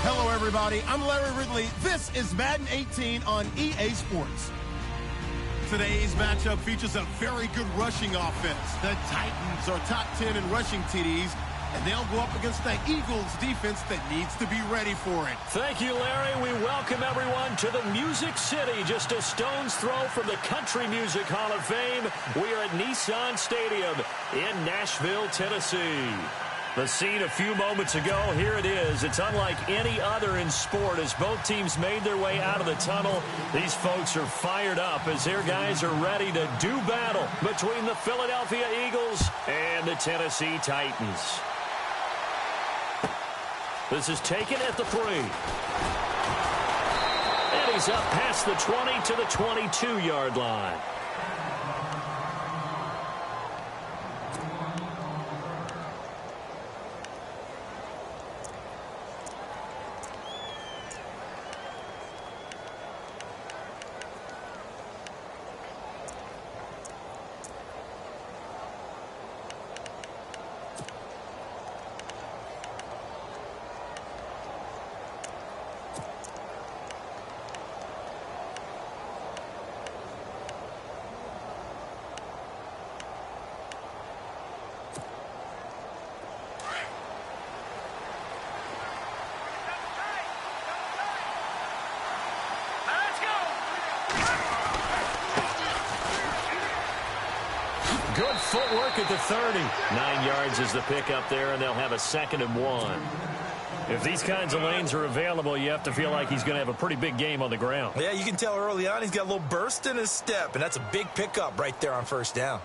Hello, everybody. I'm Larry Ridley. This is Madden 18 on EA Sports. Today's matchup features a very good rushing offense. The Titans are top 10 in rushing TDs, and they'll go up against the Eagles defense that needs to be ready for it. Thank you, Larry. We welcome everyone to the Music City, just a stone's throw from the Country Music Hall of Fame. We are at Nissan Stadium in Nashville, Tennessee. The scene a few moments ago, here it is. It's unlike any other in sport as both teams made their way out of the tunnel. These folks are fired up as their guys are ready to do battle between the Philadelphia Eagles and the Tennessee Titans. This is taken at the 3. And he's up past the 20 to the 22-yard line. Good footwork at the 30. 9 yards is the pickup there, and they'll have a 2nd and 1. If these kinds of lanes are available, you have to feel like he's going to have a pretty big game on the ground. Yeah, you can tell early on he's got a little burst in his step, and that's a big pickup right there on first down.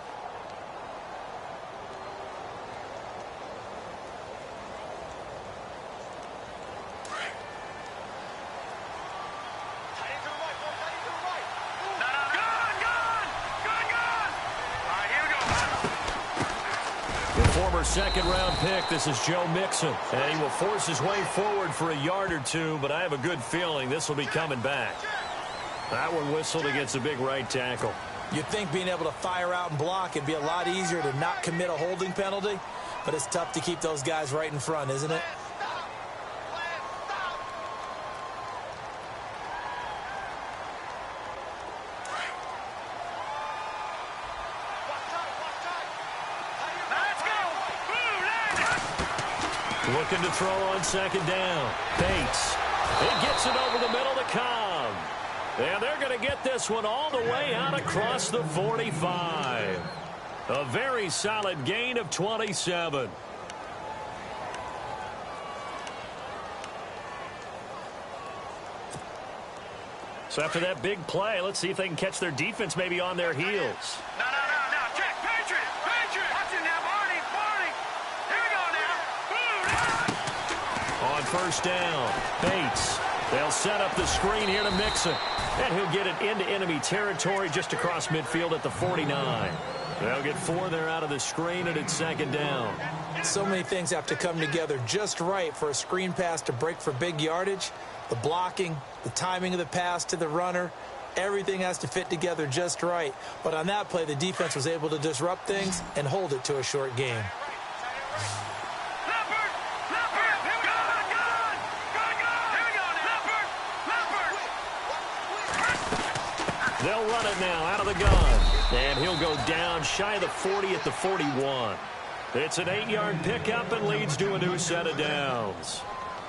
Second-round pick. This is Joe Mixon. And he will force his way forward for a yard or two, but I have a good feeling this will be coming back. That one whistled against a big right tackle. You'd think being able to fire out and block it'd be a lot easier to not commit a holding penalty, but it's tough to keep those guys right in front, isn't it? Looking to throw on second down. Bates. He gets it over the middle to Cobb. And they're going to get this one all the way out across the 45. A very solid gain of 27. So after that big play, let's see if they can catch their defense maybe on their heels. First down. Bates. They'll set up the screen here to Mixon. And he'll get it into enemy territory just across midfield at the 49. They'll get 4 there out of the screen, and it's second down. So many things have to come together just right for a screen pass to break for big yardage. The blocking, the timing of the pass to the runner, everything has to fit together just right. But on that play, the defense was able to disrupt things and hold it to a short game. They'll run it now out of the gun. And he'll go down shy of the 40 at the 41. It's an 8-yard pickup and leads to a new set of downs.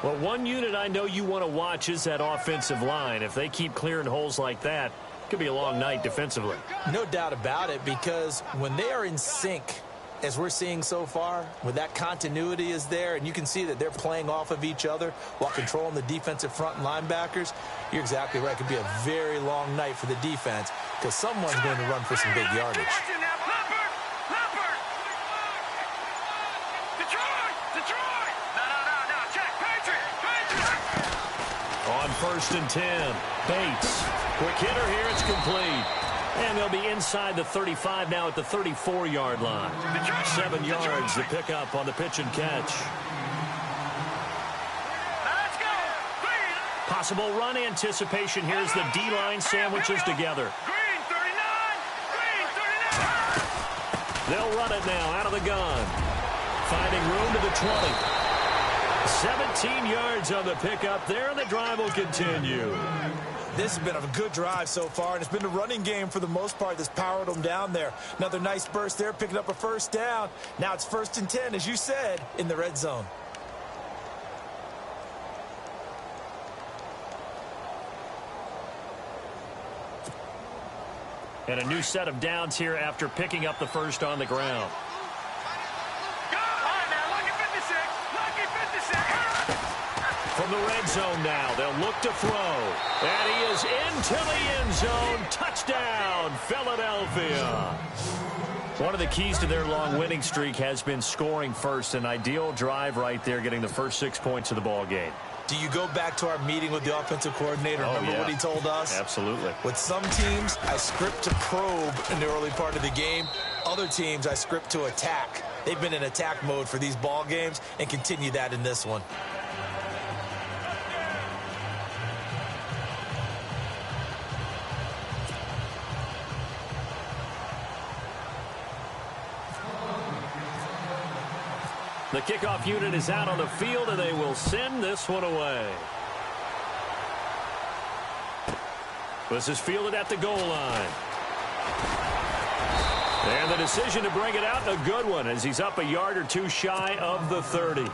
Well, one unit I know you want to watch is that offensive line. If they keep clearing holes like that, it could be a long night defensively. No doubt about it, because when they are in sync, as we're seeing so far, when that continuity is there, and you can see that they're playing off of each other while controlling the defensive front and linebackers, you're exactly right. It could be a very long night for the defense because someone's going to run for some big yardage. On 1st and 10, Bates. Quick hitter here, it's complete. And they'll be inside the 35 now at the 34-yard line. 7 yards to pick up on the pitch and catch. Possible run anticipation. Here's the D-line sandwiches together. They'll run it now out of the gun. Finding room to the 20. 17 yards on the pickup there, and the drive will continue. This has been a good drive so far, and it's been a running game for the most part that's powered them down there. Another nice burst there, picking up a first down. Now it's 1st and 10, as you said, in the red zone. And a new set of downs here after picking up the first on the ground. From the red zone now, they'll look to throw. And he is into the end zone. Touchdown, Philadelphia. One of the keys to their long winning streak has been scoring first. An ideal drive right there, getting the first 6 points of the ball game. Do you go back to our meeting with the offensive coordinator? Remember what he told us? Absolutely. With some teams, I script to probe in the early part of the game. Other teams, I script to attack. They've been in attack mode for these ball games and continue that in this one. The kickoff unit is out on the field, and they will send this one away. This is fielded at the goal line. And the decision to bring it out, a good one, as he's up a yard or two shy of the 30.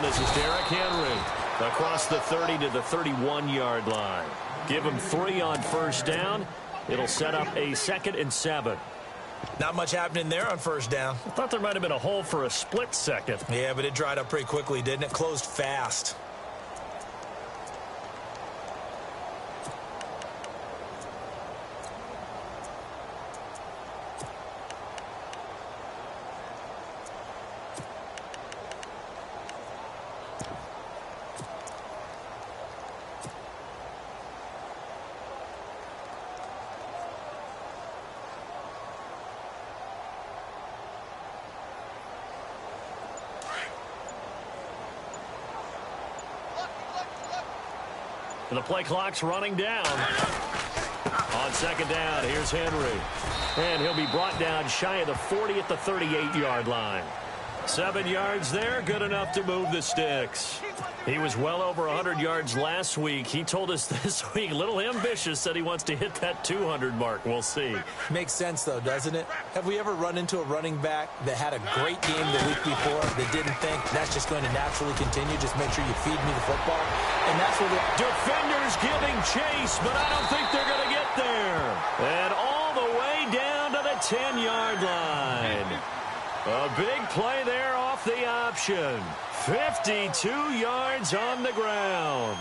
This is Derrick Henry across the 30 to the 31-yard line. Give him 3 on first down. It'll set up a 2nd and 7. Not much happening there on first down. I thought there might have been a hole for a split second. Yeah, but it dried up pretty quickly, didn't it? Closed fast. And the play clock's running down. On 2nd down, here's Henry. And he'll be brought down shy of the 40 at the 38-yard line. 7 yards there, good enough to move the sticks. He was well over 100 yards last week. He told us this week, a little ambitious, said he wants to hit that 200 mark. We'll see. Makes sense, though, doesn't it? Have we ever run into a running back that had a great game the week before that didn't think that's just going to naturally continue? Just make sure you feed me the football. And that's where the defenders giving chase, but I don't think they're going to get there. And all the way down to the 10-yard line. A big play there off the option. 52 yards on the ground.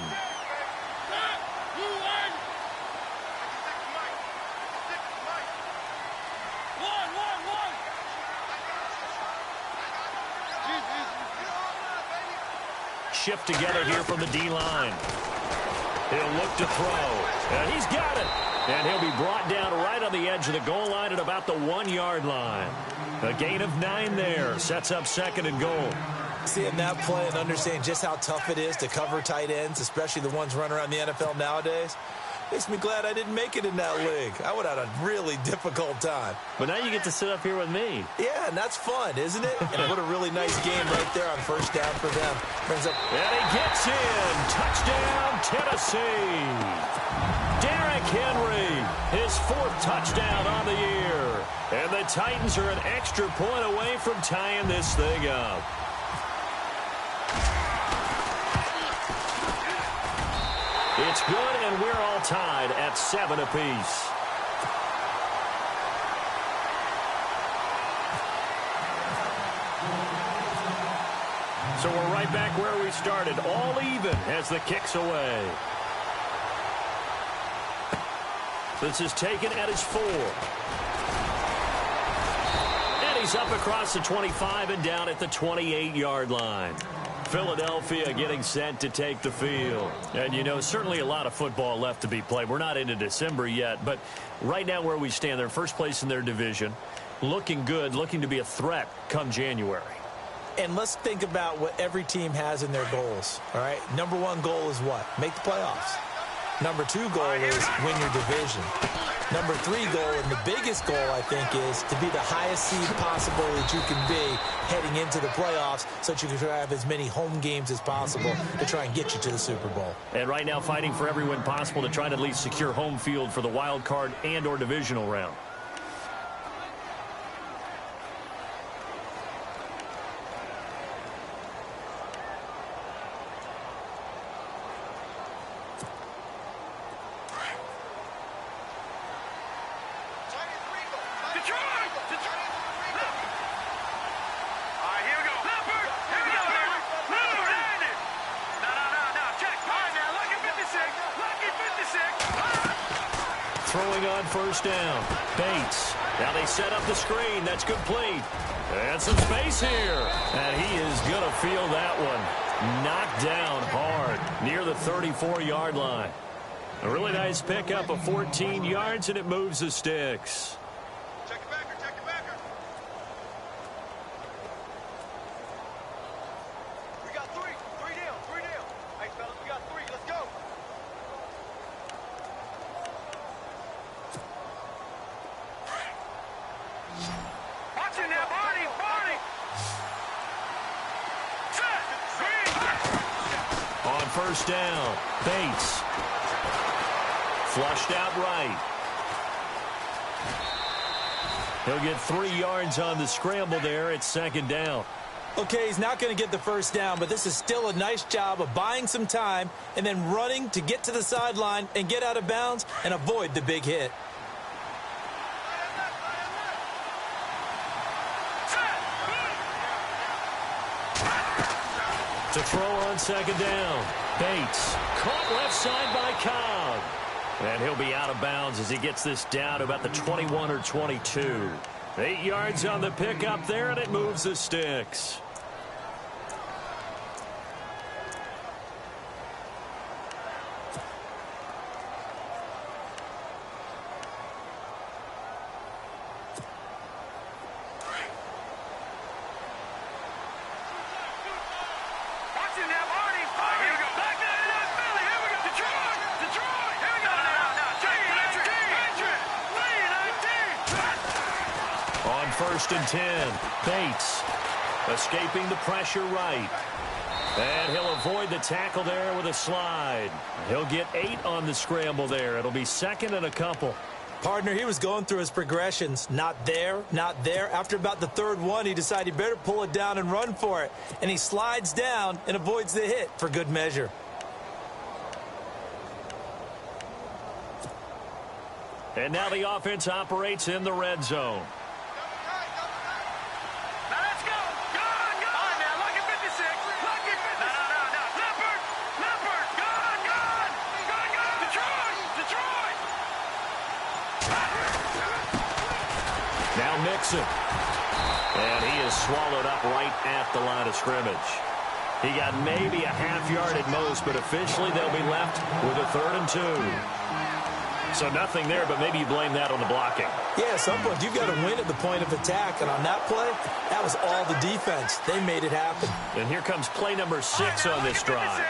Shift together here from the D-line. He'll look to throw. And he's got it. And he'll be brought down right on the edge of the goal line at about the 1-yard line. A gain of 9 there. Sets up 2nd and goal. Seeing that play and understanding just how tough it is to cover tight ends, especially the ones running around the NFL nowadays, makes me glad I didn't make it in that league. I would have had a really difficult time. But now you get to sit up here with me. Yeah, and that's fun, isn't it? And what a really nice game right there on first down for them. Brings up. And he gets in. Touchdown, Tennessee. Derrick Henry, his 4th touchdown on the year. And the Titans are an extra point away from tying this thing up. It's good, and we're all tied at 7 apiece. So we're right back where we started, all even as the kick's away. This is taken at his 4. And Plays up across the 25 and down at the 28-yard line. Philadelphia getting set to take the field. And, you know, certainly a lot of football left to be played. We're not into December yet, but right now where we stand, they're first place in their division. Looking good, looking to be a threat come January. And let's think about what every team has in their goals, all right? Number one goal is what? Make the playoffs. Number two goal is win your division. Number three goal, and the biggest goal, I think, is to be the highest seed possible that you can be heading into the playoffs so that you can try to have as many home games as possible to try and get you to the Super Bowl. And right now fighting for every win possible to try to at least secure home field for the wild card and or divisional round. Throwing on first down. Bates. Now they set up the screen. That's complete. And some space here. And he is going to feel that one. Knocked down hard near the 34-yard line. A really nice pickup of 14 yards, and it moves the sticks. Check it backer, check it backer. We got three down. Hey, fellas, we got three. Let's go. Watching that, Barney. On first down, Bates. Flushed out right. He'll get 3 yards on the scramble there. It's second down. Okay, he's not going to get the first down, but this is still a nice job of buying some time and then running to get to the sideline and get out of bounds and avoid the big hit. To throw on second down. Bates caught left side by Cobb. And he'll be out of bounds as he gets this down to about the 21 or 22. 8 yards on the pickup there, and it moves the sticks. First and 10. Bates escaping the pressure right. And he'll avoid the tackle there with a slide. He'll get 8 on the scramble there. It'll be second and a couple. Partner, he was going through his progressions. Not there, not there. After about the third one, he decided he better pull it down and run for it. And he slides down and avoids the hit for good measure. And now the offense operates in the red zone. Mixon. And he is swallowed up right at the line of scrimmage. He got maybe a half yard at most, but officially they'll be left with a 3rd and 2. So nothing there, but maybe you blame that on the blocking. Yeah, at some point you've got to win at the point of attack. And on that play, that was all the defense. They made it happen. And here comes play number 6 on this drive.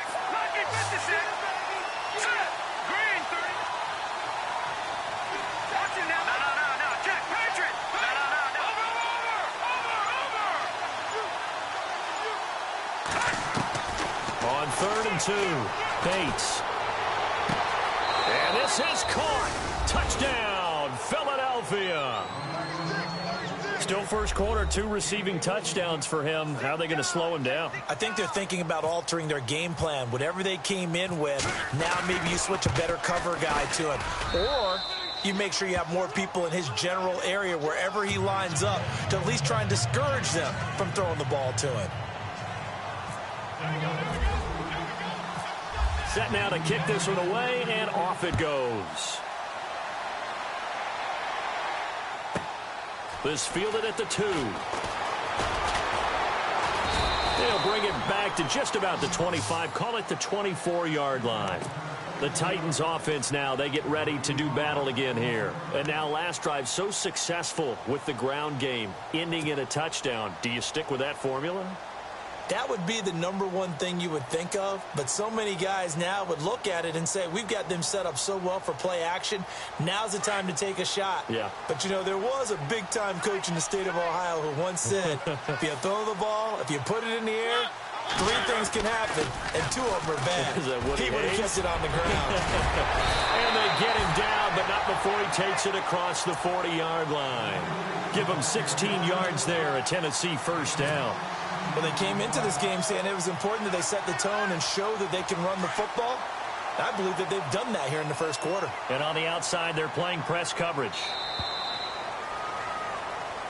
On 3rd and 2, Bates. And this is caught. Touchdown, Philadelphia. Still first quarter, 2 receiving touchdowns for him. How are they going to slow him down? I think they're thinking about altering their game plan. Whatever they came in with, now maybe you switch a better cover guy to him. Or you make sure you have more people in his general area wherever he lines up to at least try and discourage them from throwing the ball to him. Set now to kick this one away, and off it goes. This fielded at the 2. They'll bring it back to just about the 25. Call it the 24-yard line. The Titans offense now, they get ready to do battle again here. And now last drive so successful with the ground game, ending in a touchdown. Do you stick with that formula? That would be the number one thing you would think of, but so many guys now would look at it and say, we've got them set up so well for play action. Now's the time to take a shot. Yeah. But, you know, there was a big-time coach in the state of Ohio who once said, if you throw the ball, if you put it in the air, 3 things can happen, and 2 of them are bad. He would have kept it on the ground. And they get him down, but not before he takes it across the 40-yard line. Give him 16 yards there, a Tennessee first down. Well, they came into this game saying it was important that they set the tone and show that they can run the football. I believe that they've done that here in the first quarter. And on the outside, they're playing press coverage.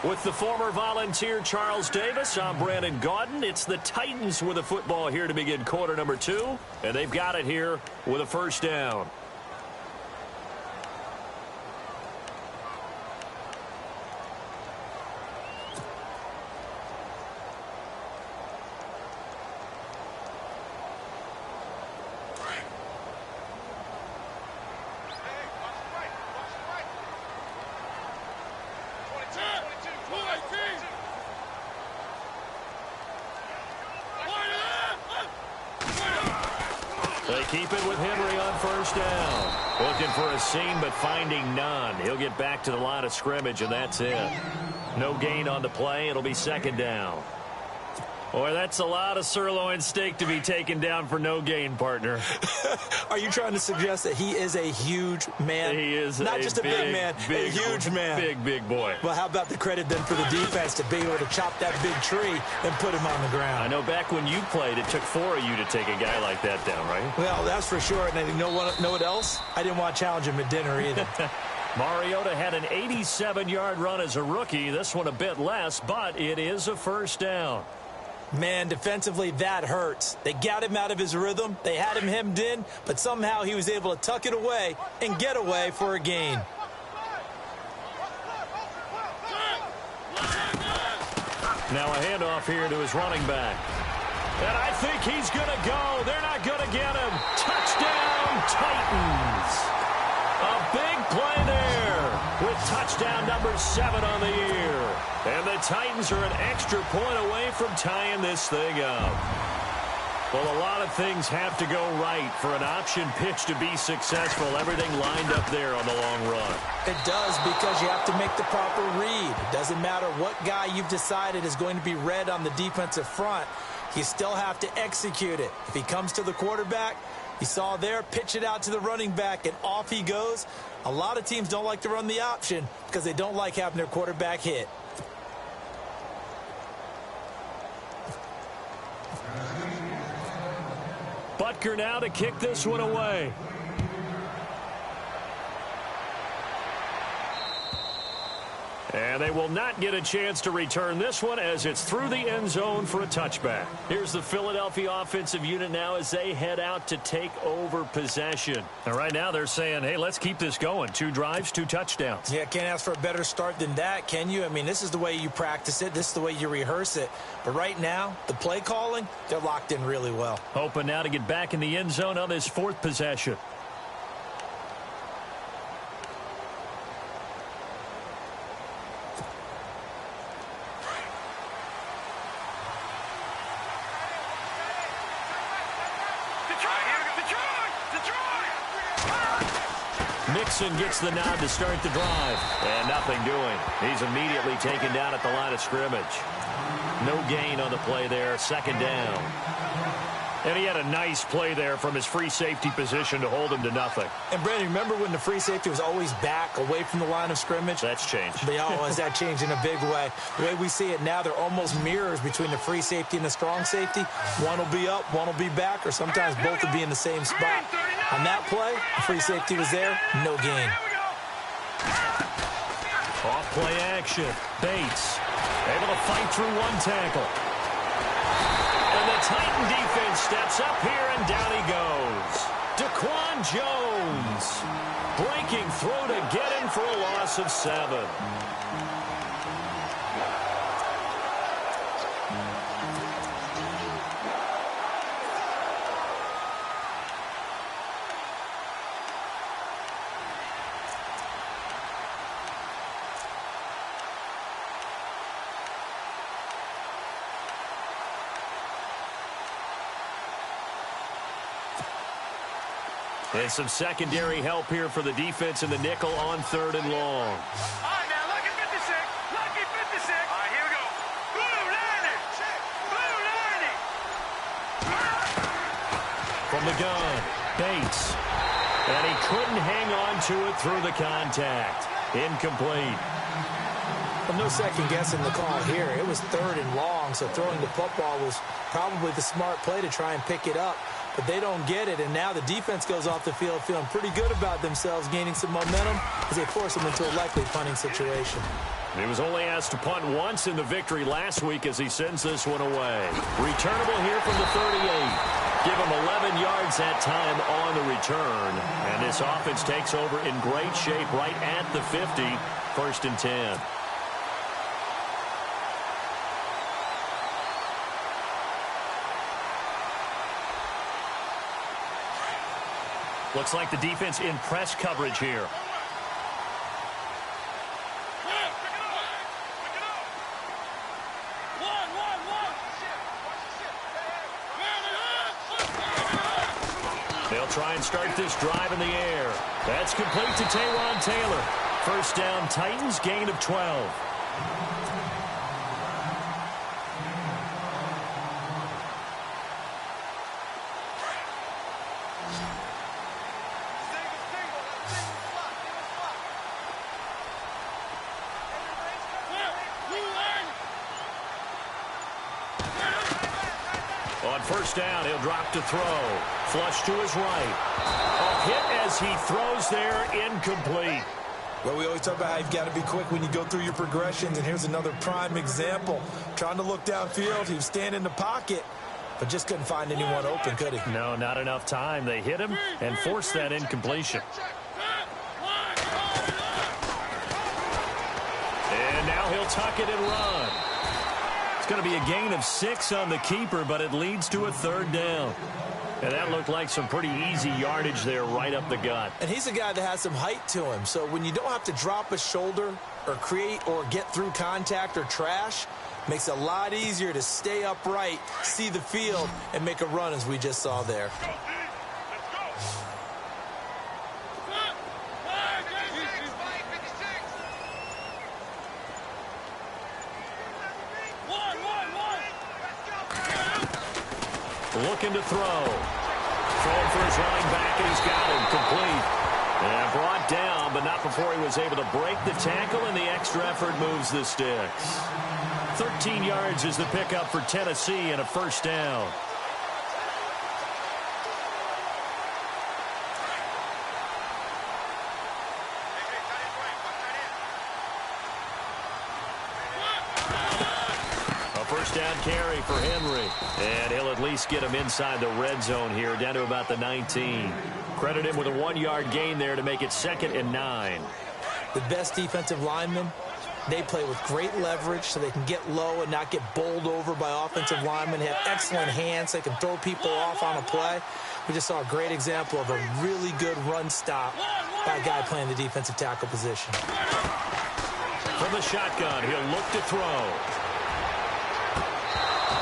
With the former Volunteer Charles Davis, I'm Brandon Gaudin. It's the Titans with the football here to begin quarter number 2. And they've got it here with a first down. They keep it with Henry on first down. Looking for a seam, but finding none. He'll get back to the line of scrimmage, and that's it. No gain on the play. It'll be second down. Boy, that's a lot of sirloin steak to be taken down for no gain, partner. Are you trying to suggest that he is a huge man? He is not just a big man, a huge man. Big boy. Well, how about the credit then for the defense to be able to chop that big tree and put him on the ground? I know back when you played, it took 4 of you to take a guy like that down, right? Well, that's for sure. And you know what else? I didn't want to challenge him at dinner either. Mariota had an 87-yard run as a rookie. This one a bit less, but it is a first down. Man, defensively, that hurts. They got him out of his rhythm. They had him hemmed in, but somehow he was able to tuck it away and get away for a gain. Now a handoff here to his running back. And I think he's going to go. They're not going to get him. Touchdown, Titans. A big play there with touchdown number 7 on the year. And the Titans are an extra point away from tying this thing up. Well, a lot of things have to go right for an option pitch to be successful. Everything lined up there on the long run. It does, because you have to make the proper read. It doesn't matter what guy you've decided is going to be read on the defensive front. You still have to execute it. If he comes to the quarterback, you saw there, pitch it out to the running back, and off he goes. A lot of teams don't like to run the option because they don't like having their quarterback hit. Butker now to kick this one away. And they will not get a chance to return this one as it's through the end zone for a touchback. Here's the Philadelphia offensive unit now as they head out to take over possession. And right now they're saying, hey, let's keep this going. 2 drives, 2 touchdowns. Yeah, can't ask for a better start than that, can you? I mean, this is the way you practice it. This is the way you rehearse it. But right now, the play calling, they're locked in really well. Hoping now to get back in the end zone on this 4th possession. Mixon gets the nod to start the drive. And nothing doing. He's immediately taken down at the line of scrimmage. No gain on the play there. Second down. And he had a nice play there from his free safety position to hold him to nothing. And, Brandon, remember when the free safety was always back away from the line of scrimmage? That's changed. Has that changed in a big way? The way we see it now, they're almost mirrors between the free safety and the strong safety. One will be up, one will be back, or sometimes both will be in the same spot. On that play, the free safety was there, no gain. Off play action. Bates able to fight through one tackle. And the Titan defense steps up here, and down he goes. Daquan Jones breaking through to get him for a loss of 7. And some secondary help here for the defense in the nickel on 3rd and long. All right, now, lucky 56. Lucky 56. All right, here we go. Blue 90. Blue 90. From the gun, Bates. And he couldn't hang on to it through the contact. Incomplete. Well, no second guessing the call here. It was 3rd and long, so throwing the football was probably the smart play to try and pick it up. But they don't get it, and now the defense goes off the field feeling pretty good about themselves, gaining some momentum as they force them into a likely punting situation. He was only asked to punt once in the victory last week as he sends this one away. Returnable here from the 38. Give him 11 yards that time on the return. And this offense takes over in great shape right at the 50. 1st and 10. Looks like the defense in press coverage here. They'll try and start this drive in the air. That's complete to Taywan Taylor. 1st down, Titans, gain of 12. On 1st down, he'll drop to throw. Flush to his right. A hit as he throws there, incomplete. Well, we always talk about how you've got to be quick when you go through your progressions, and here's another prime example. Trying to look downfield, he was standing in the pocket, but just couldn't find anyone open, could he? No, not enough time. They hit him and forced that incompletion. And now he'll tuck it and run. It's going to be a gain of 6 on the keeper, but it leads to a 3rd down. And that looked like some pretty easy yardage there right up the gut. And he's a guy that has some height to him. So when you don't have to drop a shoulder or create or get through contact or trash, makes it a lot easier to stay upright, see the field, and make a run as we just saw there. Looking to throw. Throwing for his running back, and he's got him complete. And brought down, but not before he was able to break the tackle, and the extra effort moves the sticks. 13 yards is the pickup for Tennessee and a 1st down. Down carry for Henry. And he'll at least get him inside the red zone here, down to about the 19. Credit him with a 1-yard gain there to make it 2nd and 9. The best defensive linemen, they play with great leverage so they can get low and not get bowled over by offensive linemen. They have excellent hands. They can throw people off on a play. We just saw a great example of a really good run stop by a guy playing the defensive tackle position. From the shotgun, he'll look to throw.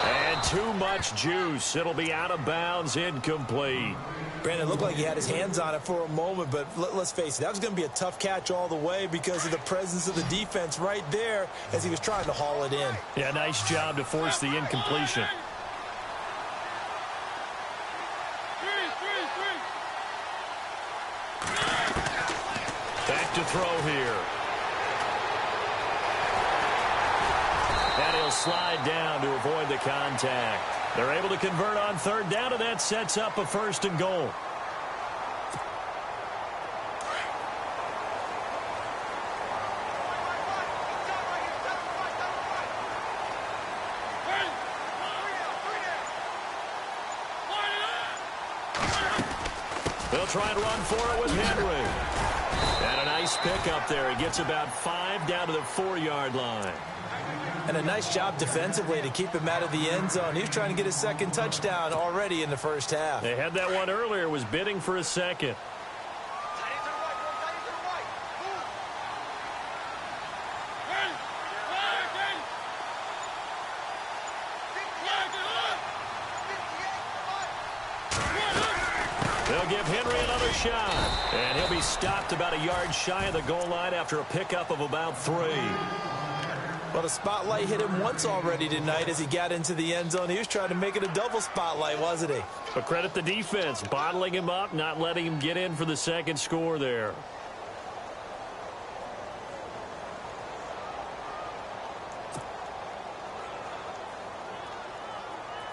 And too much juice. It'll be out of bounds, incomplete. Brandon, it looked like he had his hands on it for a moment, but let's face it, that was going to be a tough catch all the way because of the presence of the defense right there as he was trying to haul it in. Yeah, nice job to force the incompletion. Back to throw here. And he'll slide down to avoid the contact. They're able to convert on 3rd down, and that sets up a 1st and goal. They'll try and run for it with Henry. And a nice pickup there. He gets about 5 down to the 4-yard line. And a nice job defensively to keep him out of the end zone. He was trying to get his 2nd touchdown already in the 1st half. They had that one earlier, was bidding for a 2nd. They'll They'll give Henry another shot. And he'll be stopped about a yard shy of the goal line after a pickup of about 3. Well, the spotlight hit him once already tonight as he got into the end zone. He was trying to make it a double spotlight, wasn't he? But credit the defense, bottling him up, not letting him get in for the second score there.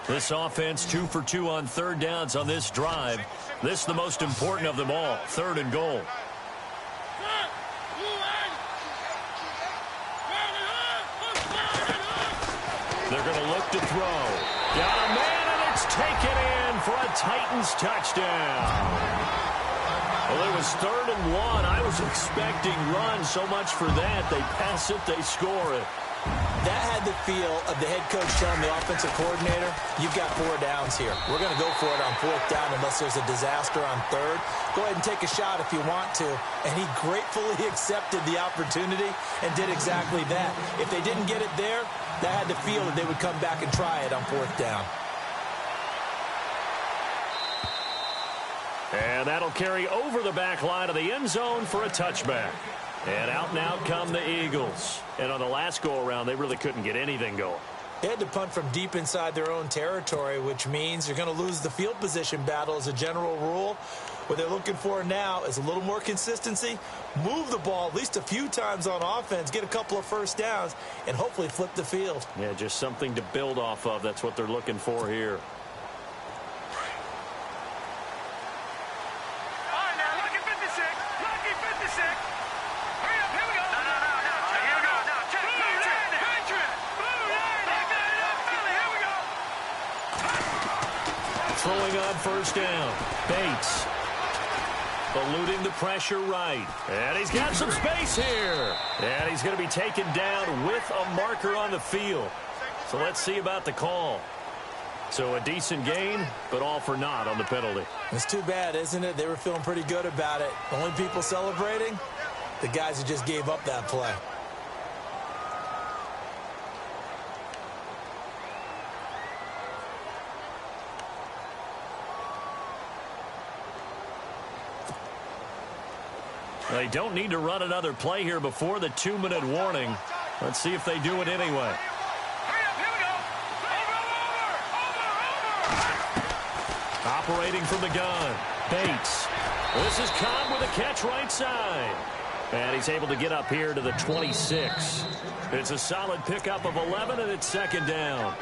This offense 2 for 2 on third downs on this drive. This is the most important of them all, 3rd and goal. They're going to look to throw. Got a man, and it's taken in for a Titans touchdown. Well, it was 3rd and 1. I was expecting run, so much for that. They pass it, they score it. That had the feel of the head coach telling the offensive coordinator, you've got 4 downs here. We're going to go for it on 4th down unless there's a disaster on 3rd. Go ahead and take a shot if you want to. And he gratefully accepted the opportunity and did exactly that. If they didn't get it there, that had the feel that they would come back and try it on 4th down. And that'll carry over the back line of the end zone for a touchback. And out come the Eagles. And on the last go-around, they really couldn't get anything going. They had to punt from deep inside their own territory, which means you're going to lose the field position battle as a general rule. What they're looking for now is a little more consistency, move the ball at least a few times on offense, get a couple of first downs, and hopefully flip the field. Yeah, just something to build off of. That's what they're looking for here. Throwing on 1st down. Bates. Eluding the pressure right. And he's got some space here. And he's going to be taken down with a marker on the field. So let's see about the call. So a decent gain, but all for naught on the penalty. It's too bad, isn't it? They were feeling pretty good about it. Only people celebrating, the guys who just gave up that play. They don't need to run another play here before the 2-minute warning. Let's see if they do it anyway. Operating from the gun. Bates. This is Cobb with a catch right side. And he's able to get up here to the 26. It's a solid pickup of 11, and it's 2nd down.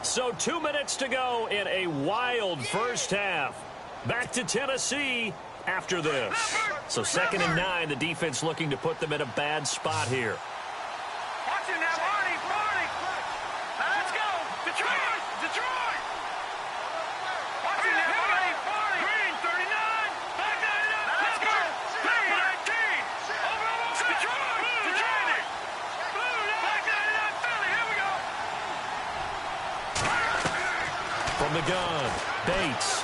So 2 minutes to go in a wild first half. Back to Tennessee after this. So 2nd and 9, the defense looking to put them in a bad spot here. Watch it now, Barney. Let's go. Detroit. Watch it now, Barney. Green, 39. Back 99. Let's go. Green, 19. Over. Detroit. Blue, back 99. Philly, here we go. From the gun, Bates.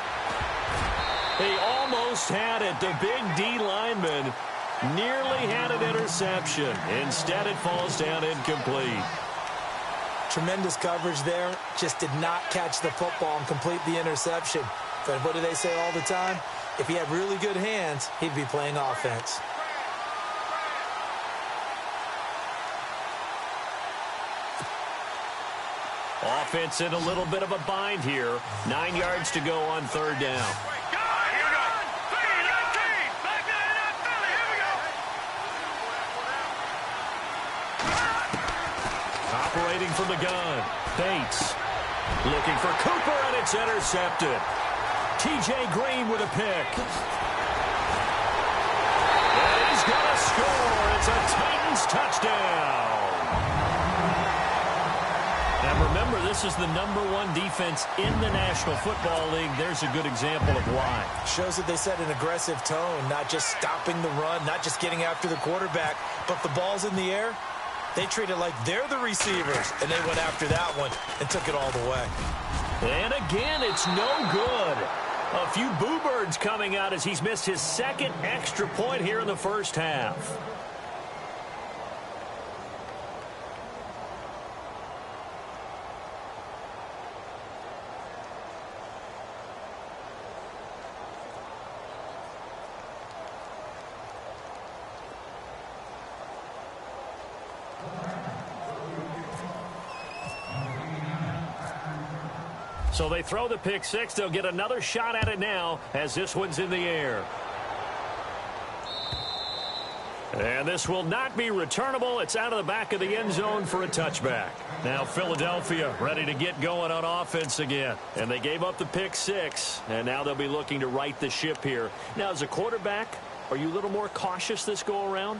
He almost had it. The big D lineman nearly had an interception. Instead, it falls down incomplete. Tremendous coverage there. Just did not catch the football and complete the interception. But what do they say all the time? If he had really good hands, he'd be playing offense. Offense in a little bit of a bind here. 9 yards to go on 3rd down. Operating from the gun. Bates. Looking for Cooper, and it's intercepted. T.J. Green with a pick. And he's going to score. It's a Titans touchdown. And remember, this is the #1 defense in the National Football League. There's a good example of why. Shows that they set an aggressive tone, not just stopping the run, not just getting after the quarterback, but the ball's in the air. They treat it like they're the receivers, and they went after that one and took it all the way. And again, it's no good. A few boo birds coming out as he's missed his 2nd extra point here in the first half. So they throw the pick six. They'll get another shot at it now as this one's in the air. And this will not be returnable. It's out of the back of the end zone for a touchback. Now Philadelphia ready to get going on offense again. And they gave up the pick six. And now they'll be looking to right the ship here. Now, as a quarterback, are you a little more cautious this go around?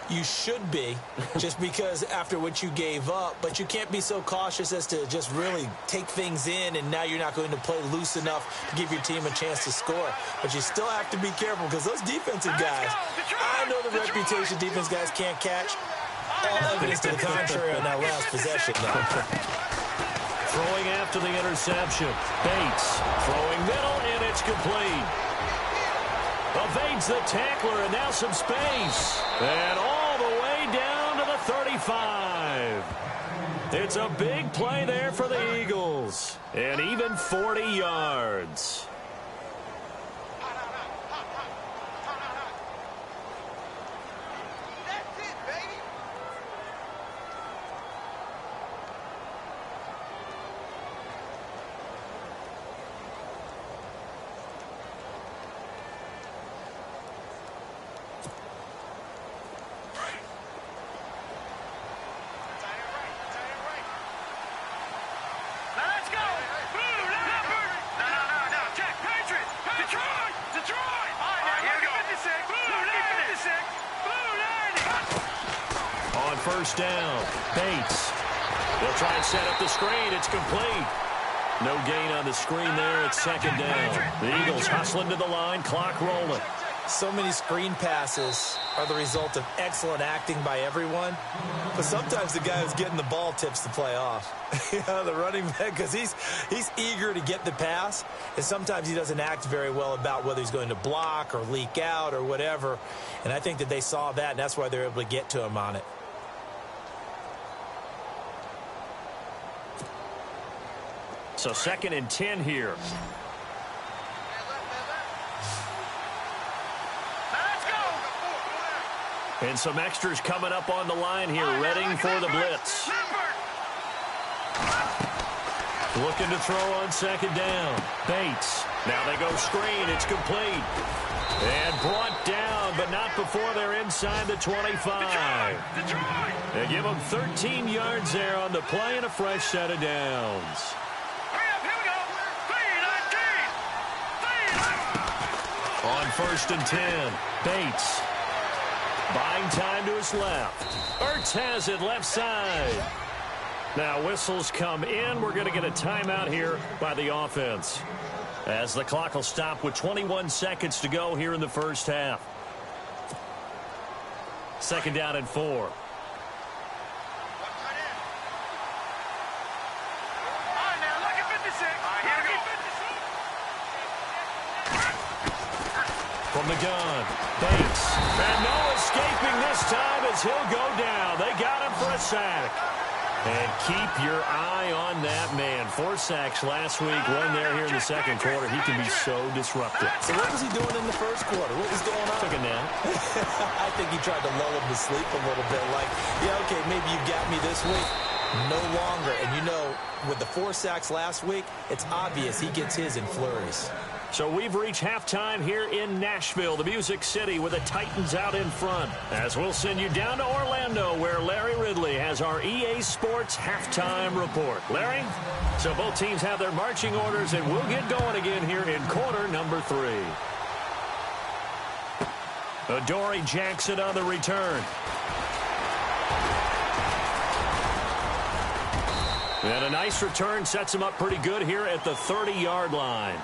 You should be, just because after what you gave up, but you can't be so cautious as to just really take things in, and now you're not going to play loose enough to give your team a chance to score. But you still have to be careful because those defensive guys, I know the reputation defense guys can't catch. All evidence to the contrary on that last possession, though. Throwing after the interception. Bates throwing middle, and it's complete. Evades the tackler, and now some space. And all the way down to the 35. It's a big play there for the Eagles. And even 40 yards. First down. Bates. They'll try and set up the screen. It's complete. No gain on the screen there. It's second down. The Eagles hustling to the line. Clock rolling. So many screen passes are the result of excellent acting by everyone. But sometimes the guy who's getting the ball tips the play off. The running back, because he's eager to get the pass. And sometimes he doesn't act very well about whether he's going to block or leak out or whatever. And I think that they saw that, and that's why they're able to get to him on it. So 2nd and 10 here. Let's go. And some extras coming up on the line here, ready for the blitz. Looking to throw on 2nd down. Bates. Now they go screen. It's complete. And brought down, but not before they're inside the 25. They give them 13 yards there on the play and a fresh set of downs. On 1st and 10, Bates buying time to his left. Ertz has it left side. Now whistles come in. We're going to get a timeout here by the offense, as the clock will stop with 21 seconds to go here in the first half. 2nd down and 4. From the gun, Bates. And no escaping this time as he'll go down. They got him for a sack. And keep your eye on that man. 4 sacks last week, 1 there here in the second quarter. He can be so disruptive. So what was he doing in the first quarter? What was going on? Took a nap. I think he tried to lull him to sleep a little bit. Like, yeah, okay, maybe you got me this week. No longer. And you know, with the 4 sacks last week, it's obvious he gets his in flurries. So we've reached halftime here in Nashville, the Music City, with the Titans out in front. As we'll send you down to Orlando, where Larry Ridley has our EA Sports halftime report. Larry? So both teams have their marching orders, and we'll get going again here in quarter number 3. Adoree Jackson on the return. And a nice return sets them up pretty good here at the 30-yard line.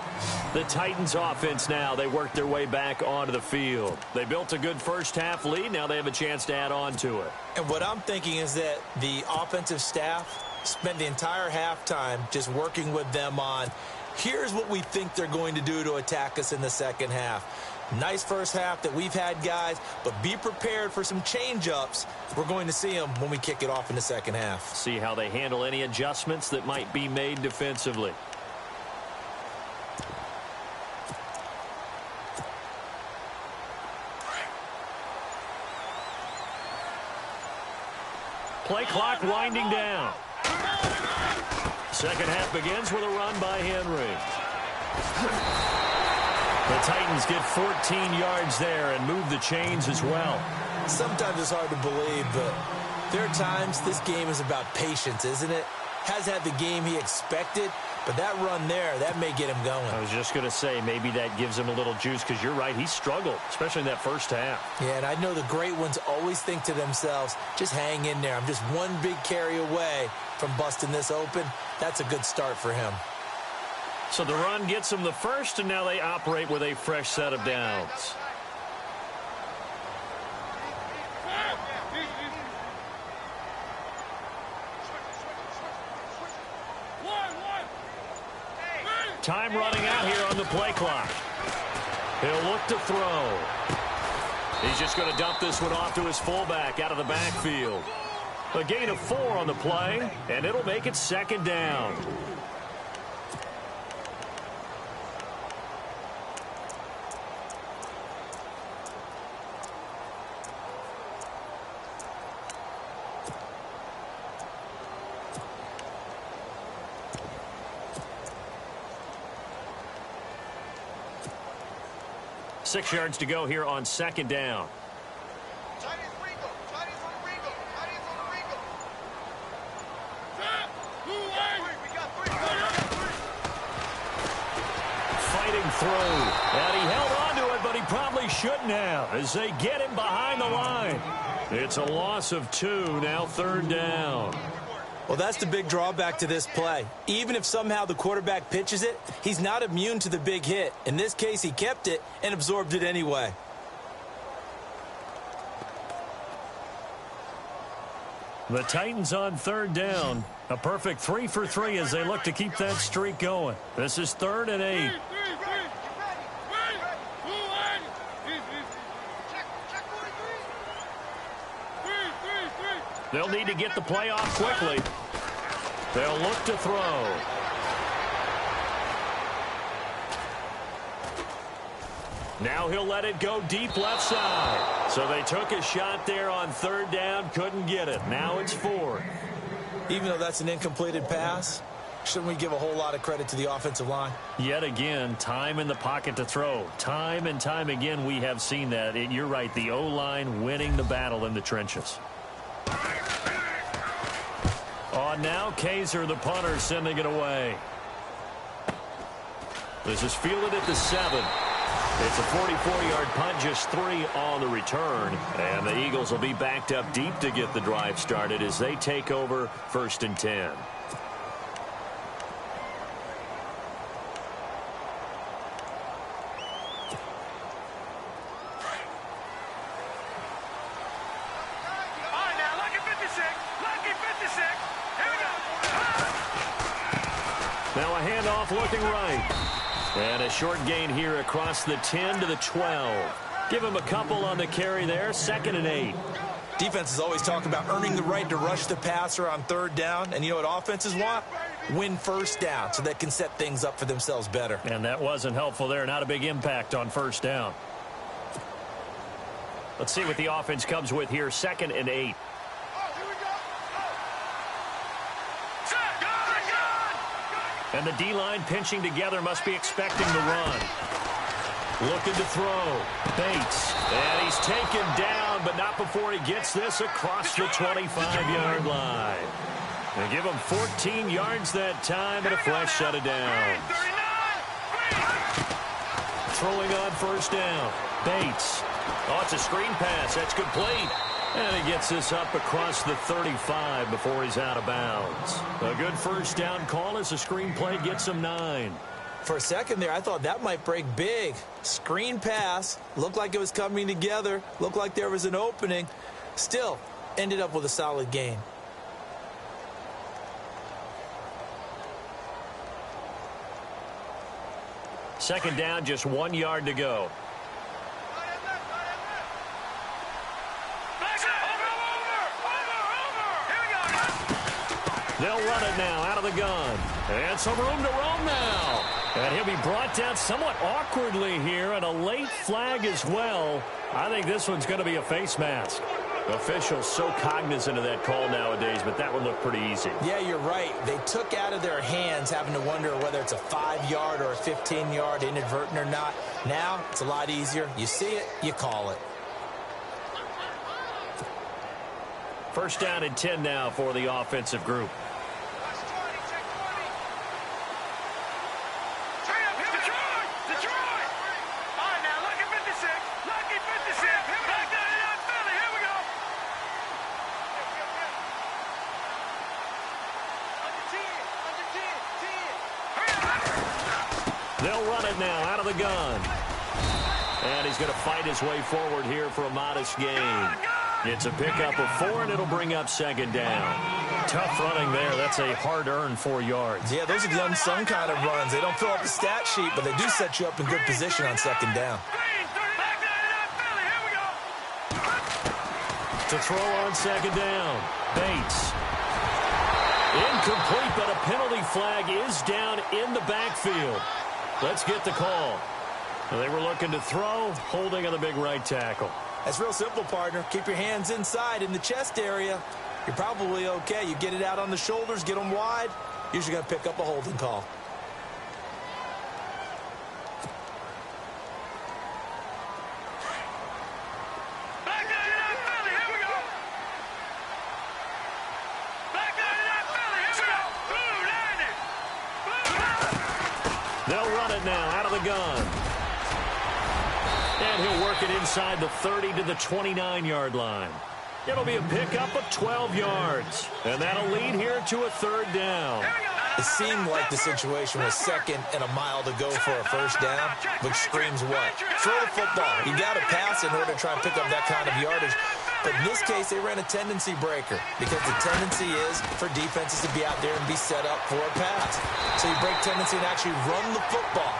The Titans offense now, they work their way back onto the field. They built a good first half lead. Now they have a chance to add on to it. And what I'm thinking is that the offensive staff spent the entire halftime just working with them on, here's what we think they're going to do to attack us in the second half. Nice first half that we've had, guys, but be prepared for some change-ups. We're going to see them when we kick it off in the second half. See how they handle any adjustments that might be made defensively. Play clock winding down. Second half begins with a run by Henry. The Titans get 14 yards there and move the chains as well. Sometimes it's hard to believe, but there are times this game is about patience, isn't it? Has had the game he expected, but that run there, that may get him going. I was just going to say, maybe that gives him a little juice, because you're right, he struggled, especially in that first half. Yeah, and I know the great ones always think to themselves, just hang in there. I'm just one big carry away from busting this open. That's a good start for him. So the run gets him the first, and now they operate with a fresh set of downs. Time running out here on the play clock. He'll look to throw. He's just going to dump this one off to his fullback out of the backfield. A gain of 4 on the play, and it'll make it second down. Six yards to go here on second down. Fighting through. And he held on to it, but he probably shouldn't have, as they get him behind the line. It's a loss of 2, now third down. Well, that's the big drawback to this play. Even if somehow the quarterback pitches it, he's not immune to the big hit. In this case, he kept it and absorbed it anyway. The Titans on third down. A perfect 3 for 3 as they look to keep that streak going. This is 3rd and 8. They'll need to get the play off quickly. They'll look to throw. Now he'll let it go deep left side. So they took a shot there on third down, couldn't get it. Now it's 4th. Even though that's an incompleted pass, shouldn't we give a whole lot of credit to the offensive line? Yet again, time in the pocket to throw. Time and time again, we have seen that. You're right, the O-line winning the battle in the trenches. On now, Kaiser, the punter, sending it away. This is fielded at the 7. It's a 44-yard punt, just 3 on the return. And the Eagles will be backed up deep to get the drive started as they take over 1st and 10. Now a handoff looking right. And a short gain here across the 10 to the 12. Give him a couple on the carry there. 2nd and 8. Defenses always talk about earning the right to rush the passer on third down. And you know what offenses want? Win first down so they can set things up for themselves better. And that wasn't helpful there. Not a big impact on first down. Let's see what the offense comes with here. 2nd and 8. And the D-line pinching together, must be expecting the run. Looking to throw. Bates. And he's taken down, but not before he gets this across the 25-yard line. They give him 14 yards that time and a fresh set of downs. Throwing on first down. Bates. Oh, it's a screen pass. That's complete. And he gets this up across the 35 before he's out of bounds. A good first down call as the screen play gets him 9. For a second there, I thought that might break big. Screen pass. Looked like it was coming together. Looked like there was an opening. Still, ended up with a solid gain. Second down, just 1 yard to go. They'll run it now out of the gun. And some room to roam now. And he'll be brought down somewhat awkwardly here, and a late flag as well. I think this one's going to be a face mask. Officials so cognizant of that call nowadays, but that would look pretty easy. Yeah, you're right. They took out of their hands having to wonder whether it's a 5-yard or a 15-yard inadvertent or not. Now, it's a lot easier. You see it, you call it. First down and 10 now for the offensive group. They'll run it now out of the gun. And he's going to fight his way forward here for a modest gain. It's a pickup of 4, and it'll bring up second down. Tough running there. That's a hard-earned 4 yards. Yeah, those are the unsung kind of runs. They don't fill up the stat sheet, but they do set you up in good position on second down. To throw on second down, Bates. Incomplete, but a penalty flag is down in the backfield. Let's get the call. They were looking to throw, holding on the big right tackle. That's real simple, partner. Keep your hands inside in the chest area. You're probably okay. You get it out on the shoulders, get them wide. Usually going to pick up a holding call. They'll run it now out of the gun. And he'll work it inside the 30 to the 29-yard line. It'll be a pickup of 12 yards. And that'll lead here to a third down. It seemed like the situation was second and a mile to go for a first down, which screams what? Throw the football. You got to pass in order to try and pick up that kind of yardage. But in this case, they ran a tendency breaker because the tendency is for defenses to be out there and be set up for a pass. So you break tendency and actually run the football.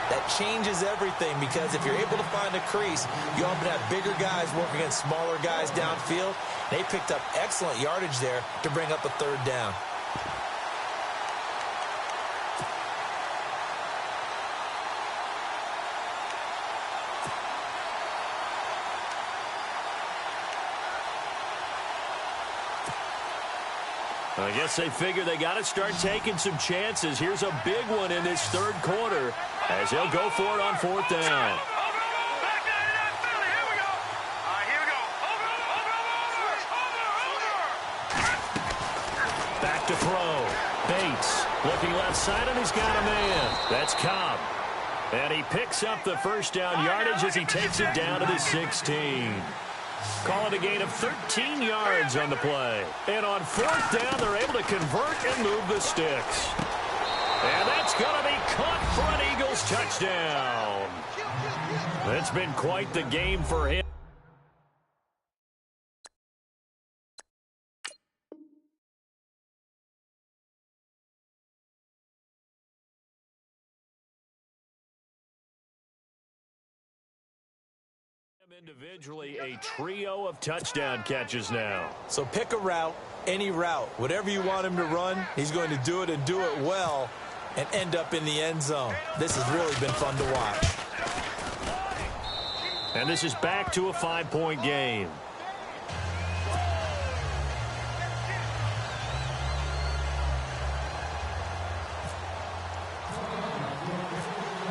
That changes everything because if you're able to find a crease, you often have bigger guys working against smaller guys downfield. They picked up excellent yardage there to bring up a third down. I guess they figure they got to start taking some chances. Here's a big one in this third quarter as he'll go for it on fourth down. Back to throw. Bates looking left side, and he's got a man. That's Cobb. And he picks up the first down yardage as he takes it down to the 16. Call it a gain of 13 yards on the play. And on fourth down, they're able to convert and move the sticks. And that's going to be caught for an Eagles touchdown. It's been quite the game for him. Individually, a trio of touchdown catches now. So pick a route, any route. Whatever you want him to run, he's going to do it and do it well and end up in the end zone. This has really been fun to watch. And this is back to a 5-point game.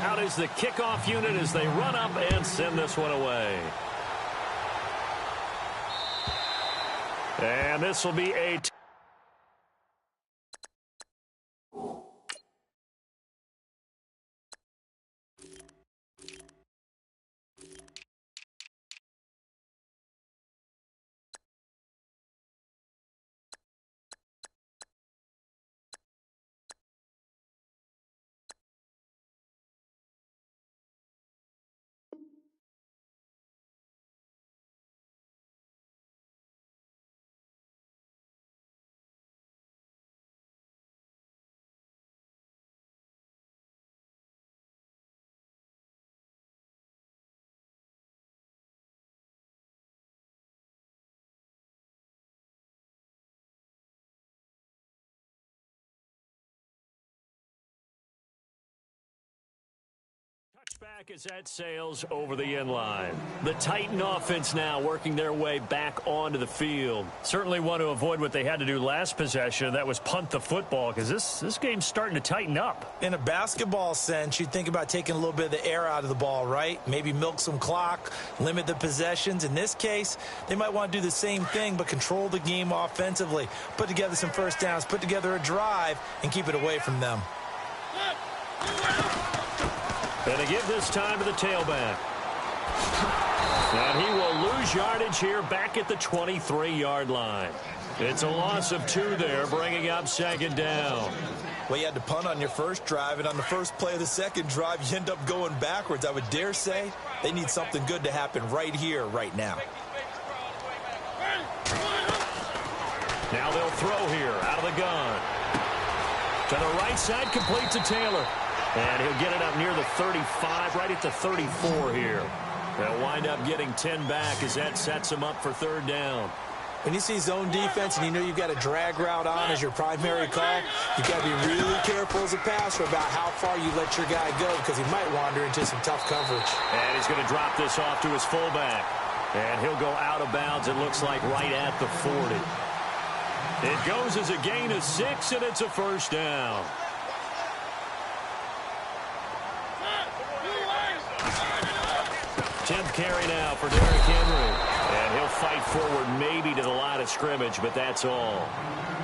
Out is the kickoff unit as they run up and send this one away. And this will be a Back as that sails over the end line. The Titan offense now working their way back onto the field. Certainly want to avoid what they had to do last possession. That was punt the football, because this game's starting to tighten up. In a basketball sense, you think about taking a little bit of the air out of the ball, right? Maybe milk some clock, limit the possessions. In this case, they might want to do the same thing, but control the game offensively. Put together some first downs, put together a drive, and keep it away from them. And they give this time to the tailback. And he will lose yardage here back at the 23-yard line. It's a loss of 2 there, bringing up second down. Well, you had to punt on your first drive, and on the first play of the second drive, you end up going backwards. I would dare say they need something good to happen right here, right now. Now they'll throw here out of the gun. To the right side, complete to Taylor. And he'll get it up near the 35, right at the 34 here. They'll wind up getting 10 back as that sets them up for third down. When you see zone defense and you know you've got a drag route on as your primary call, you've got to be really careful as a passer about how far you let your guy go, because he might wander into some tough coverage. And he's going to drop this off to his fullback. And he'll go out of bounds, it looks like, right at the 40. It goes as a gain of 6, and it's a first down. Tenth carry now for Derrick Henry. And he'll fight forward maybe to the line of scrimmage, but that's all.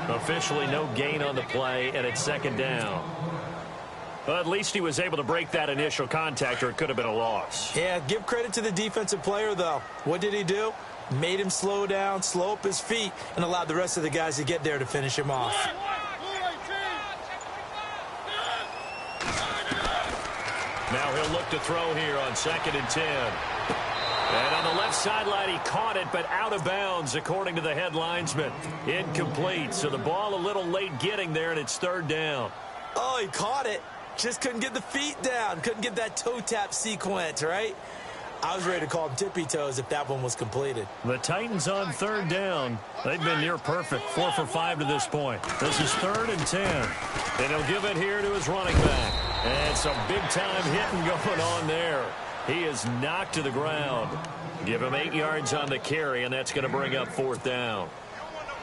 Officially no gain on the play, and it's second down. Well, at least he was able to break that initial contact, or it could have been a loss. Yeah, give credit to the defensive player, though. What did he do? Made him slow down, slow up his feet, and allowed the rest of the guys to get there to finish him off. Now he'll look to throw here on 2nd and 10. And on the left sideline, he caught it, but out of bounds, according to the head linesman. Incomplete, so the ball a little late getting there, and it's third down. Oh, he caught it. Just couldn't get the feet down. Couldn't get that toe tap sequence, right? I was ready to call him tippy toes if that one was completed. The Titans on third down. They've been near perfect, 4 for 5 to this point. This is 3rd and 10. And he'll give it here to his running back. And some big-time hitting going on there. He is knocked to the ground. Give him 8 yards on the carry, and that's going to bring up 4th down.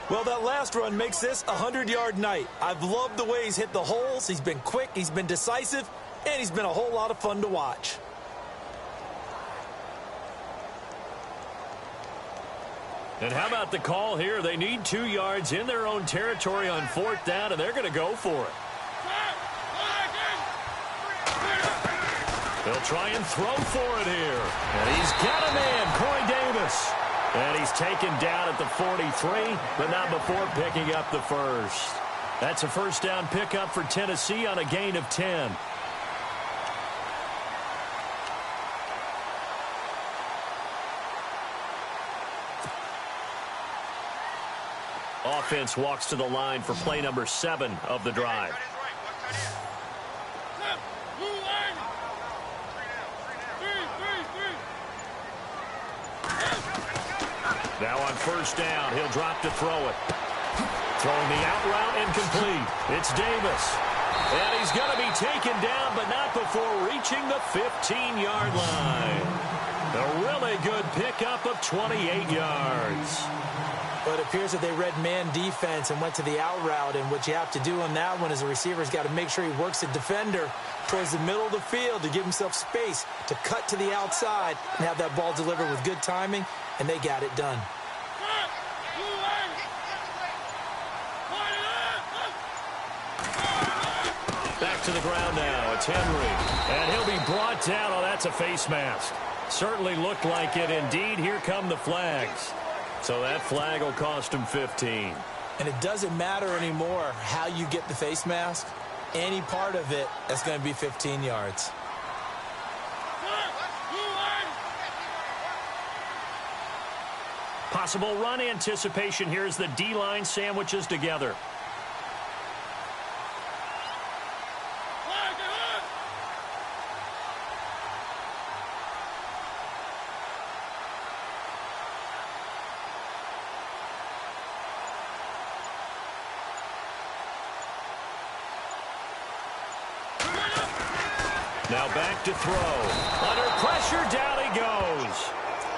Well, that last run makes this a 100-yard night. I've loved the way he's hit the holes. He's been quick, he's been decisive, and he's been a whole lot of fun to watch. And how about the call here? They need 2 yards in their own territory on 4th down, and they're going to go for it. They'll try and throw for it here. And he's got a man, Corey Davis. And he's taken down at the 43, but not before picking up the first. That's a first down pickup for Tennessee on a gain of 10. Offense walks to the line for play number 7 of the drive. Now on first down, he'll drop to throw it. Throwing the out route incomplete. It's Davis. And he's going to be taken down, but not before reaching the 15-yard line. A really good pickup of 28 yards. But it appears that they read man defense and went to the out route, and what you have to do on that one is the receiver's got to make sure he works the defender towards the middle of the field to give himself space to cut to the outside and have that ball delivered with good timing, and they got it done. Back to the ground now. It's Henry. And he'll be brought down. Oh, that's a face mask. Certainly looked like it. Indeed, here come the flags. So that flag will cost him 15. And it doesn't matter anymore how you get the face mask. Any part of it, that's going to be 15 yards. Possible run anticipation here as the D-line sandwiches together. Now back to throw. Under pressure, down he goes.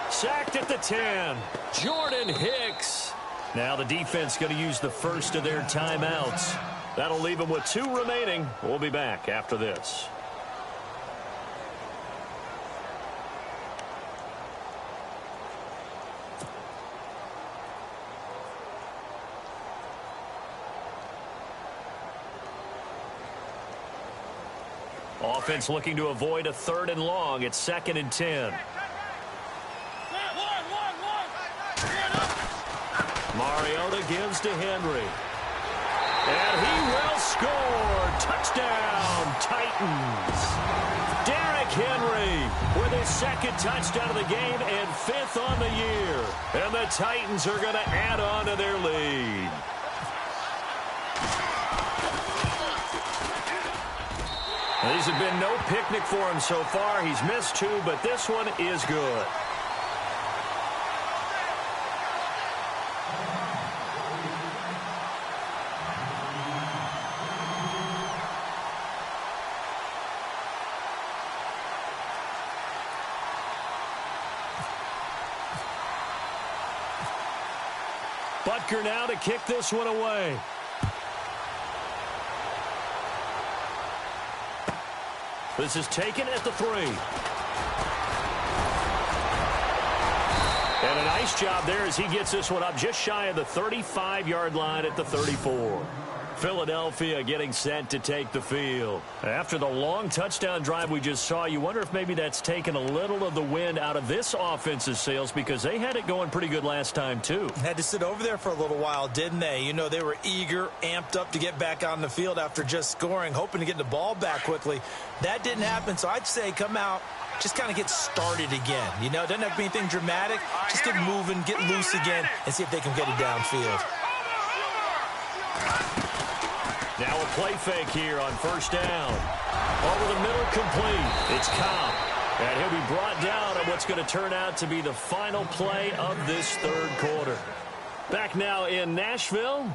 Sacked at the 10. Jordan Hicks. Now the defense going to use the first of their timeouts. That'll leave them with 2 remaining. We'll be back after this. Offense looking to avoid a 3rd and long. It's 2nd and 10. Mariota gives to Henry. And he will score. Touchdown, Titans. Derrick Henry with his 2nd touchdown of the game and 5th on the year. And the Titans are going to add on to their lead. These have been no picnic for him so far. He's missed 2, but this one is good. Butker now to kick this one away. This is taken at the 3. And a nice job there as he gets this one up just shy of the 35-yard line at the 34. Philadelphia getting set to take the field. After the long touchdown drive we just saw, you wonder if maybe that's taken a little of the wind out of this offense's sails because they had it going pretty good last time too. Had to sit over there for a little while, didn't they? You know, they were eager, amped up to get back on the field after just scoring, hoping to get the ball back quickly. That didn't happen, so I'd say come out, just kind of get started again. You know, doesn't have to be anything dramatic. Just get moving, get loose again, and see if they can get it downfield. Now a play fake here on 1st down. Over the middle, complete. It's Cobb. And he'll be brought down on what's going to turn out to be the final play of this 3rd quarter. Back now in Nashville.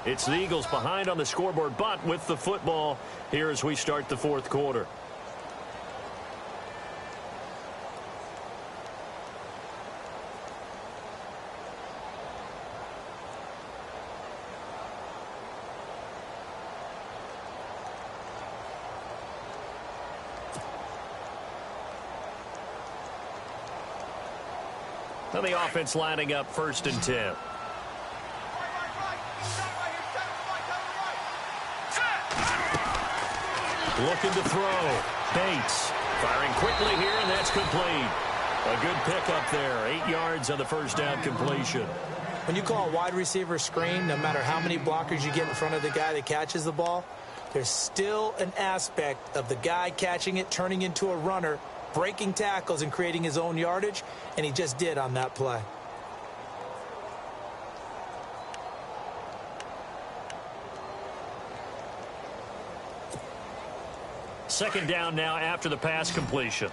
It's the Eagles behind on the scoreboard, but with the football here as we start the 4th quarter. Now the offense lining up 1st and 10. Looking to throw. Bates firing quickly here, and that's complete. A good pickup there. 8 yards on the 1st down completion. When you call a wide receiver screen, no matter how many blockers you get in front of the guy that catches the ball, there's still an aspect of the guy catching it, turning into a runner, breaking tackles and creating his own yardage, and he just did on that play. Second down now after the pass completion.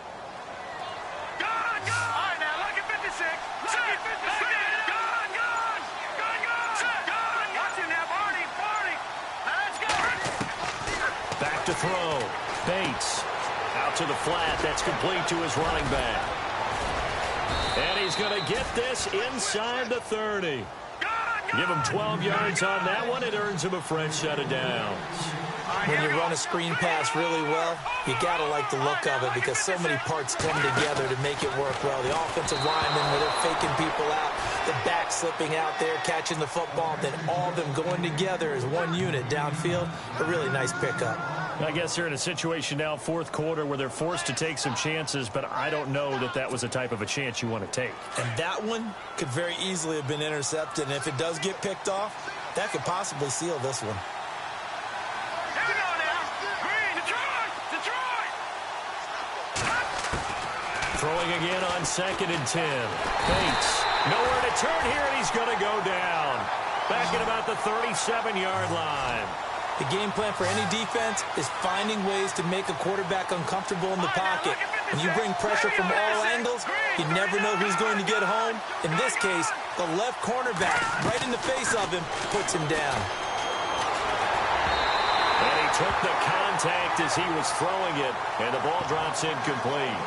Gone! All right, now, look at 56. Look at 56. Gone! Watch him now, Barney. Let's go. Back to throw. Bates. Out to the flat. That's complete to his running back. And he's going to get this inside the 30. Give him 12 yards on that one. It earns him a fresh set of downs. When you run a screen pass really well, you got to like the look of it because so many parts come together to make it work well. The offensive linemen, where they're faking people out, the back slipping out there, catching the football, then all of them going together as one unit downfield. A really nice pickup. I guess they're in a situation now, 4th quarter, where they're forced to take some chances, but I don't know that that was the type of a chance you want to take. And that one could very easily have been intercepted, and if it does get picked off, that could possibly seal this one. Here we go now. Green, Detroit! Throwing again on 2nd and 10. Bates, nowhere to turn here, and he's going to go down. Back at about the 37-yard line. The game plan for any defense is finding ways to make a quarterback uncomfortable in the pocket. When you bring pressure from all angles, you never know who's going to get home. In this case, the left cornerback, right in the face of him, puts him down. And he took the contact as he was throwing it, and the ball drops incomplete.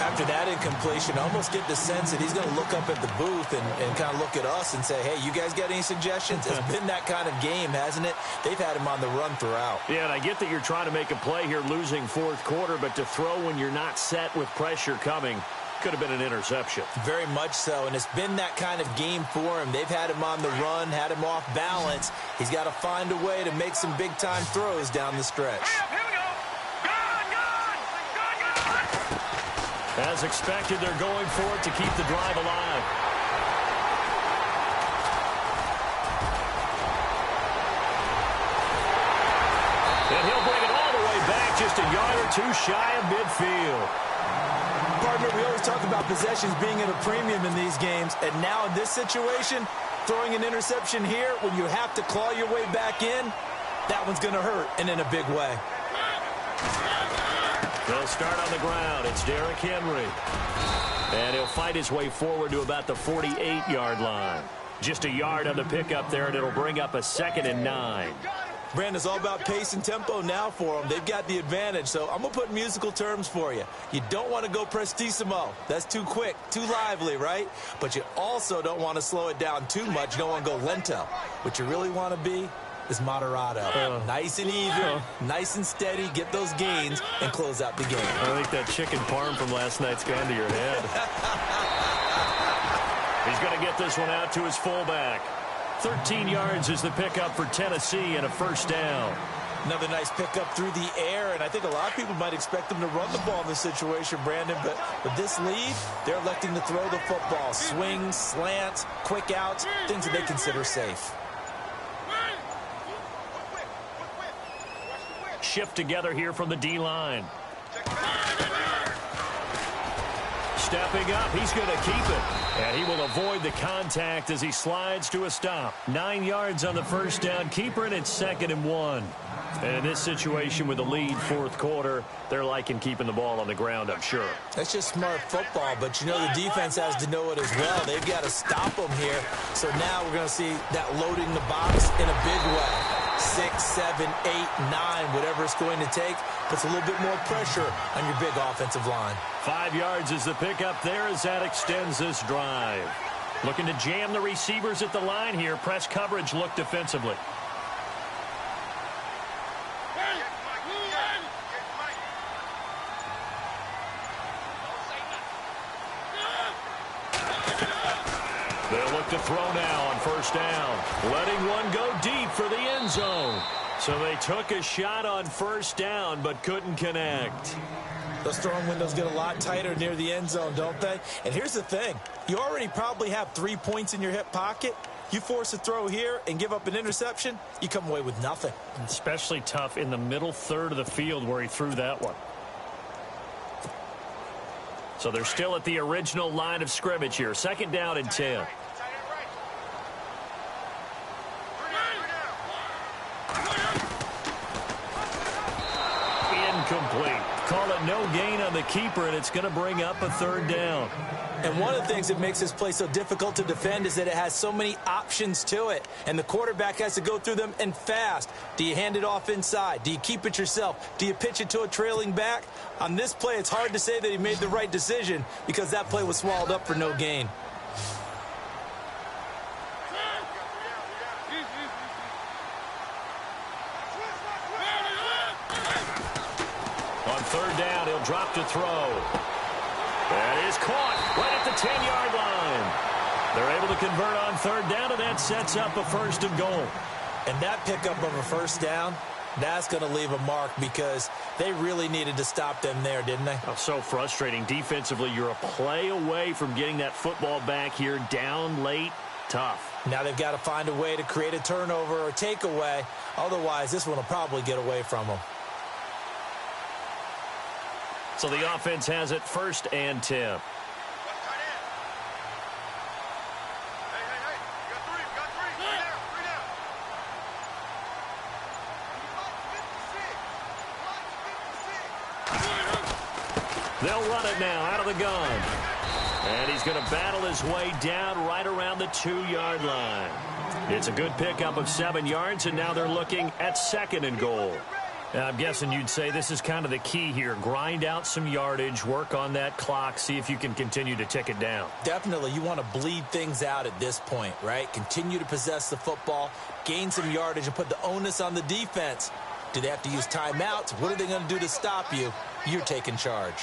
After that incompletion, I almost get the sense that he's going to look up at the booth and kind of look at us and say, hey, you guys got any suggestions? It's been that kind of game, hasn't it? They've had him on the run throughout. Yeah, and I get that you're trying to make a play here losing fourth quarter, but to throw when you're not set with pressure coming could have been an interception. Very much so, and it's been that kind of game for him. They've had him on the run, had him off balance. He's got to find a way to make some big-time throws down the stretch. Here we go. Good. As expected, they're going for it to keep the drive alive. And he'll bring it all the way back, just a yard or two shy of midfield. Partner, we always talk about possessions being at a premium in these games, and now in this situation, throwing an interception here when you have to claw your way back in, that one's going to hurt, and in a big way. They'll start on the ground. It's Derrick Henry. And he'll fight his way forward to about the 48-yard line. Just a yard on the pickup there, and it'll bring up a 2nd and 9. Brandon, it's all about pace and tempo now for them. They've got the advantage, so I'm going to put musical terms for you. You don't want to go prestissimo. That's too quick, too lively, right? But you also don't want to slow it down too much. You don't want to go lento. What you really want to be is moderato. Nice and even, nice and steady, get those gains, and close out the game. I think that chicken parm from last night's gone to your head. He's going to get this one out to his fullback. 13 yards is the pickup for Tennessee and a first down. Another nice pickup through the air, and I think a lot of people might expect them to run the ball in this situation, Brandon, but with this lead, they're electing to throw the football. Swings, slants, quick outs, things that they consider safe. Shift together here from the D-line. Stepping up, he's going to keep it. And he will avoid the contact as he slides to a stop. 9 yards on the first down. Keeper, and it's 2nd and 1. And in this situation with the lead fourth quarter, they're liking keeping the ball on the ground, I'm sure. That's just smart football, but you know the defense has to know it as well. They've got to stop them here. So now we're going to see that loading the box in a big way. 6, 7, 8, 9, whatever it's going to take, puts a little bit more pressure on your big offensive line. 5 yards is the pickup there as that extends this drive. Looking to jam the receivers at the line here. Press coverage look defensively. They'll look to throw now on first down. Letting one go deep for the end zone. So they took a shot on first down but couldn't connect. Those throwing windows get a lot tighter near the end zone, don't they? And here's the thing. You already probably have 3 points in your hip pocket. You force a throw here and give up an interception, you come away with nothing. Especially tough in the middle third of the field where he threw that one. So they're still at the original line of scrimmage here. 2nd down and 10. Incomplete. Call it no gain on the keeper, and it's going to bring up a 3rd down. And one of the things that makes this play so difficult to defend is that it has so many options to it, and the quarterback has to go through them and fast. Do you hand it off inside? Do you keep it yourself? Do you pitch it to a trailing back? On this play, it's hard to say that he made the right decision because that play was swallowed up for no gain. On 3rd down, he'll drop to throw. That is caught right at the 10-yard line. They're able to convert on 3rd down, and that sets up a 1st and goal. And that pickup of a first down, that's going to leave a mark because they really needed to stop them there, didn't they? Oh, so frustrating. Defensively, you're a play away from getting that football back here down late. Tough. Now they've got to find a way to create a turnover or takeaway. Otherwise, this one will probably get away from them. So the offense has it 1st and 10. They'll run it now out of the gun. And he's going to battle his way down right around the 2-yard line. It's a good pickup of 7 yards, and now they're looking at 2nd and goal. I'm guessing you'd say this is kind of the key here. Grind out some yardage, work on that clock, see if you can continue to tick it down. Definitely, you want to bleed things out at this point, right? Continue to possess the football, gain some yardage, and put the onus on the defense. Do they have to use timeouts? What are they going to do to stop you? You're taking charge.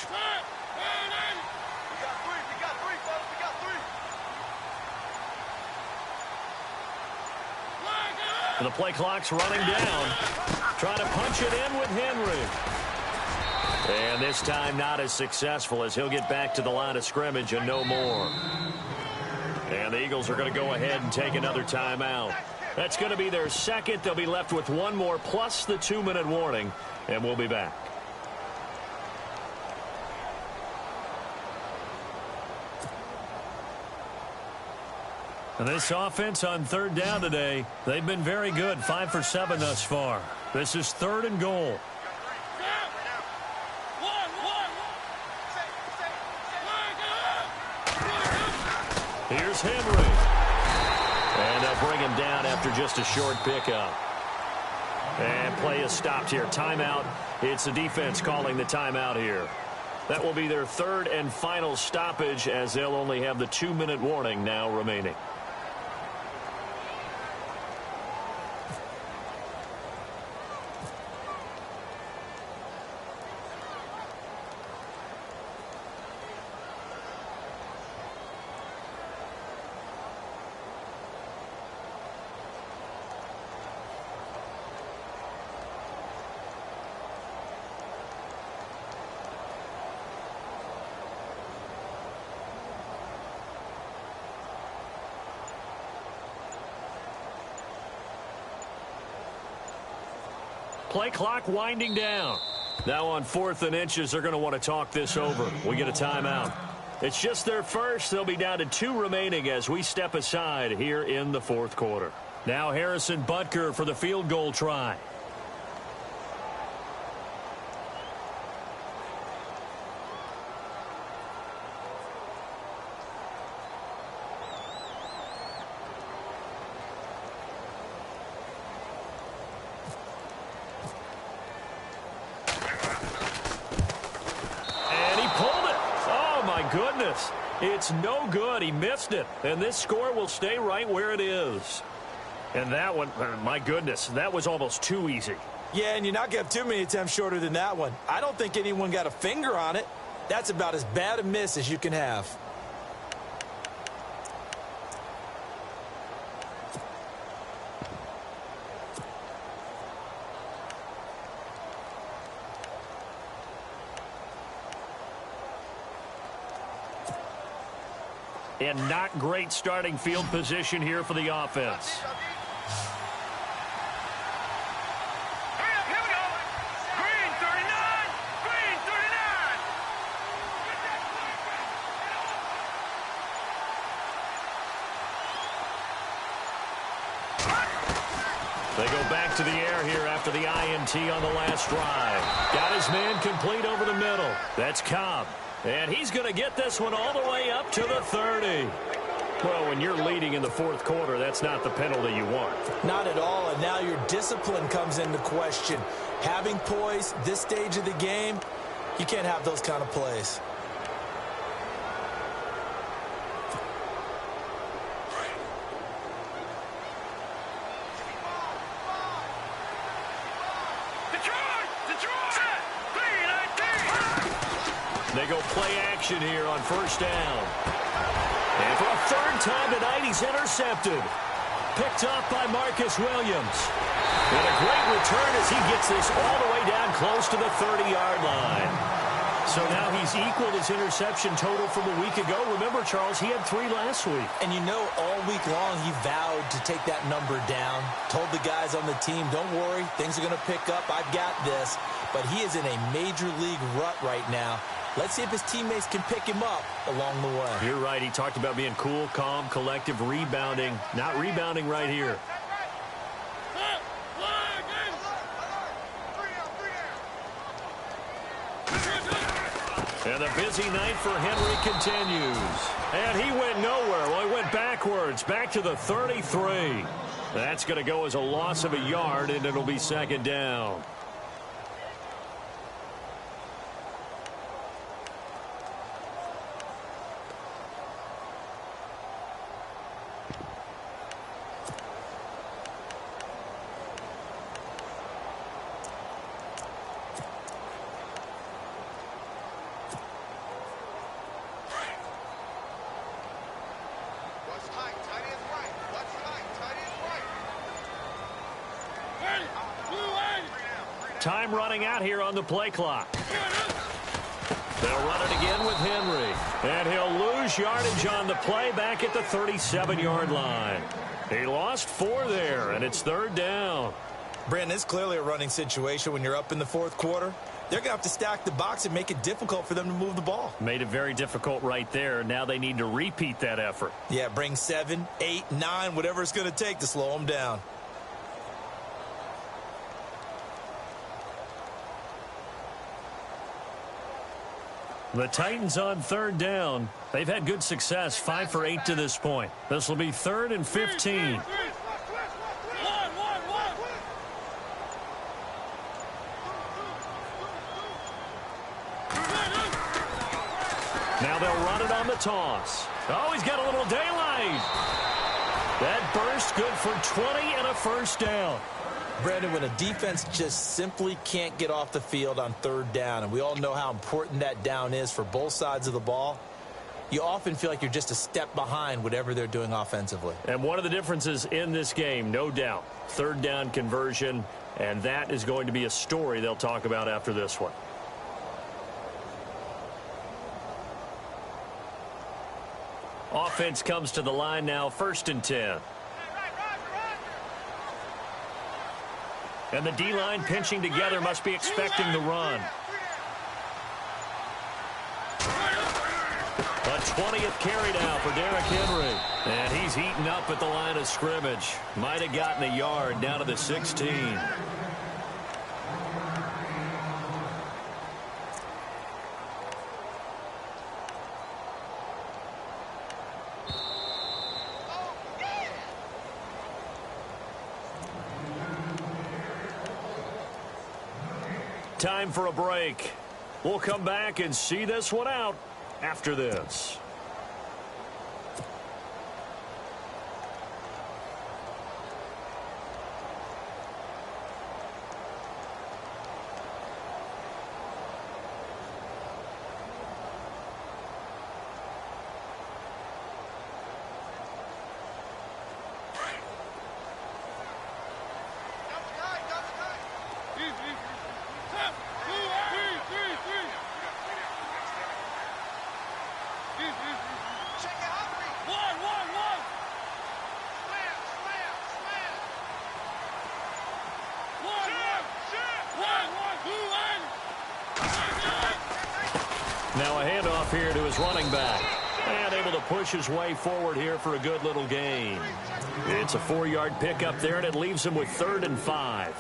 The play clock's running down. Trying to punch it in with Henry. And this time not as successful as he'll get back to the line of scrimmage and no more. And the Eagles are going to go ahead and take another timeout. That's going to be their second. They'll be left with one more plus the 2-minute warning. And we'll be back. And this offense on third down today, they've been very good. 5 for 7 thus far. This is 3rd and goal. Here's Henry. And they'll bring him down after just a short pickup. And play is stopped here. Timeout. It's the defense calling the timeout here. That will be their 3rd and final stoppage as they'll only have the 2-minute warning now remaining. Play clock winding down. Now on 4th and inches, they're going to want to talk this over. We get a timeout. It's just their first. They'll be down to 2 remaining as we step aside here in the 4th quarter. Now Harrison Butker for the field goal try. Goodness, it's no good. He missed it, and this score will stay right where it is. And that one, my goodness, that was almost too easy. Yeah, and you're not going to have too many attempts shorter than that one. I don't think anyone got a finger on it. That's about as bad a miss as you can have. And not great starting field position here for the offense. Here we go. Green 39. Green 39. They go back to the air here after the INT on the last drive. Got his man complete over the middle. That's Cobb. And he's going to get this one all the way up to the 30. Well, when you're leading in the 4th quarter, that's not the penalty you want. Not at all, and now your discipline comes into question. Having poise this stage of the game, you can't have those kind of plays. They go play action here on 1st down. And for a 3rd time tonight, he's intercepted. Picked up by Marcus Williams. And a great return as he gets this all the way down close to the 30-yard line. So now he's equaled his interception total from a week ago. Remember, Charles, he had 3 last week. And you know, all week long he vowed to take that number down. Told the guys on the team, don't worry, things are going to pick up. I've got this. But he is in a major league rut right now. Let's see if his teammates can pick him up along the way. You're right. He talked about being cool, calm, collective, rebounding. Not rebounding right here. And the busy night for Henry continues. And he went nowhere. Well, he went backwards, back to the 33. That's going to go as a loss of a yard, and it'll be 2nd down. Time running out here on the play clock. They'll run it again with Henry. And he'll lose yardage on the play back at the 37-yard line. He lost 4 there, and it's 3rd down. Brandon, it's clearly a running situation when you're up in the 4th quarter. They're going to have to stack the box and make it difficult for them to move the ball. Made it very difficult right there. Now they need to repeat that effort. Yeah, bring 7, 8, 9, whatever it's going to take to slow them down. The Titans on 3rd down. They've had good success, 5 for 8 to this point. This will be 3rd and 15. Now they'll run it on the toss. Oh, he's got a little daylight. That burst good for 20 and a 1st down. Brandon, when a defense just simply can't get off the field on 3rd down, and we all know how important that down is for both sides of the ball, you often feel like you're just a step behind whatever they're doing offensively. And one of the differences in this game, no doubt, 3rd down conversion, and that is going to be a story they'll talk about after this one. Offense comes to the line now, 1st and 10. And the D-line pinching together must be expecting the run. A 20th carry now for Derrick Henry. And he's eaten up at the line of scrimmage. Might have gotten a yard down to the 16. Time for a break. We'll come back and see this one out after this. Now a handoff here to his running back. And able to push his way forward here for a good little gain. It's a 4-yard pickup there, and it leaves him with 3rd and 5.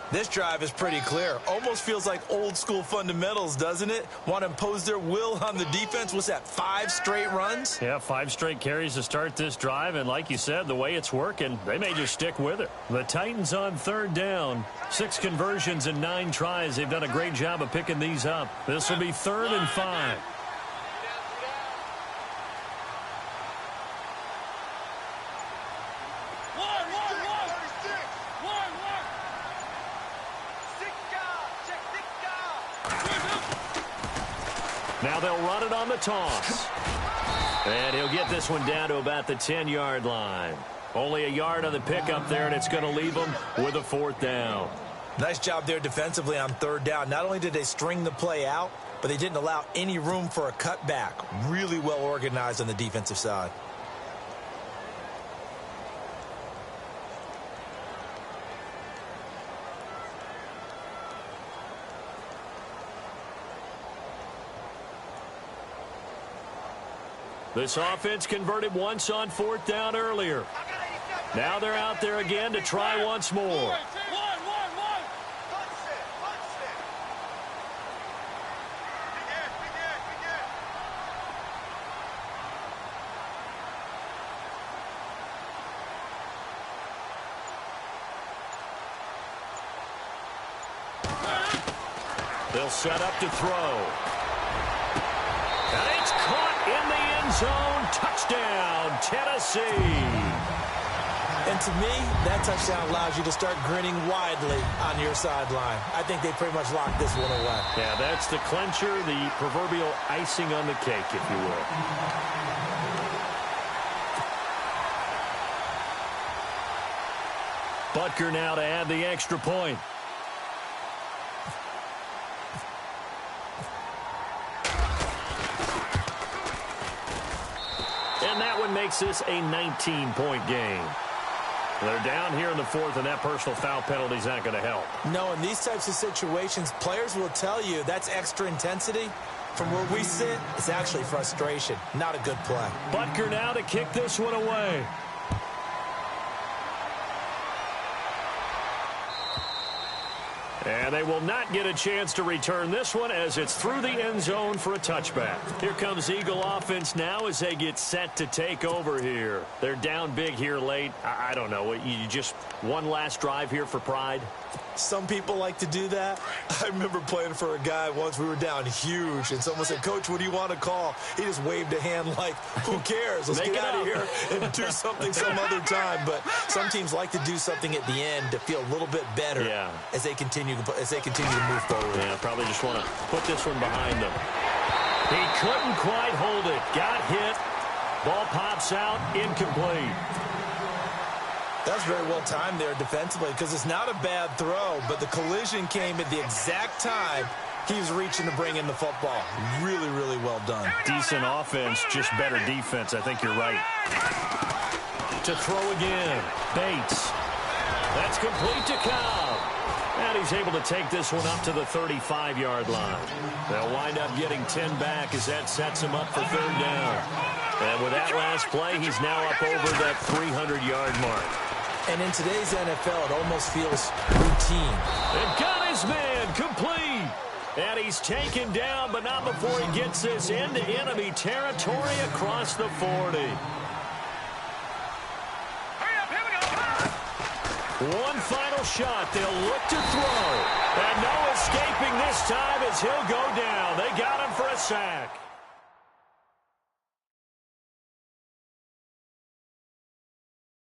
This drive is pretty clear. Almost feels like old school fundamentals, doesn't it? Want to impose their will on the defense. What's that, 5 straight runs? Yeah, 5 straight carries to start this drive. And like you said, the way it's working, they may just stick with it. The Titans on 3rd down. 6 conversions and 9 tries. They've done a great job of picking these up. This will be 3rd and 5. Now they'll run it on the toss. And he'll get this one down to about the 10-yard line. Only a yard on the pickup there, and it's going to leave him with a 4th down. Nice job there defensively on 3rd down. Not only did they string the play out, but they didn't allow any room for a cutback. Really well organized on the defensive side. This offense converted once on 4th down earlier. Now they're out there again to try once more. They'll set up to throw. And it's caught in the end zone. Touchdown, Tennessee. And to me, that touchdown allows you to start grinning widely on your sideline. I think they pretty much locked this one away. Yeah, that's the clincher, the proverbial icing on the cake, if you will. Butker now to add the extra point. makes this a 19-point game. They're down here in the fourth, and that personal foul penalty is not going to help. No, in these types of situations, players will tell you that's extra intensity. From where we sit, it's actually frustration. Not a good play. Butker now to kick this one away. And they will not get a chance to return this one as it's through the end zone for a touchback. Here comes Eagle offense now as they get set to take over here. They're down big here late. I don't know. You just one last drive here for pride? Some people like to do that. I remember playing for a guy once. We were down huge, and someone said, "Coach, what do you want to call?" He just waved a hand like, who cares? Let's get out of here and do something some other time. But some teams like to do something at the end to feel a little bit better as they continue to move forward. Yeah, probably just want to put this one behind them. He couldn't quite hold it. Got hit. Ball pops out. Incomplete. That's very well timed there defensively because it's not a bad throw, but the collision came at the exact time he was reaching to bring in the football. Really, really well done. Decent offense, just better defense. I think you're right. To throw again. Bates. That's complete to Cobb. And he's able to take this one up to the 35-yard line. They'll wind up getting 10 back as that sets him up for third down. And with that last play, he's now up over that 300-yard mark. And in today's NFL, it almost feels routine. And got his man complete. And he's taken down, but not before he gets this into enemy territory across the 40. One final shot. They'll look to throw. And no escaping this time as he'll go down. They got him for a sack.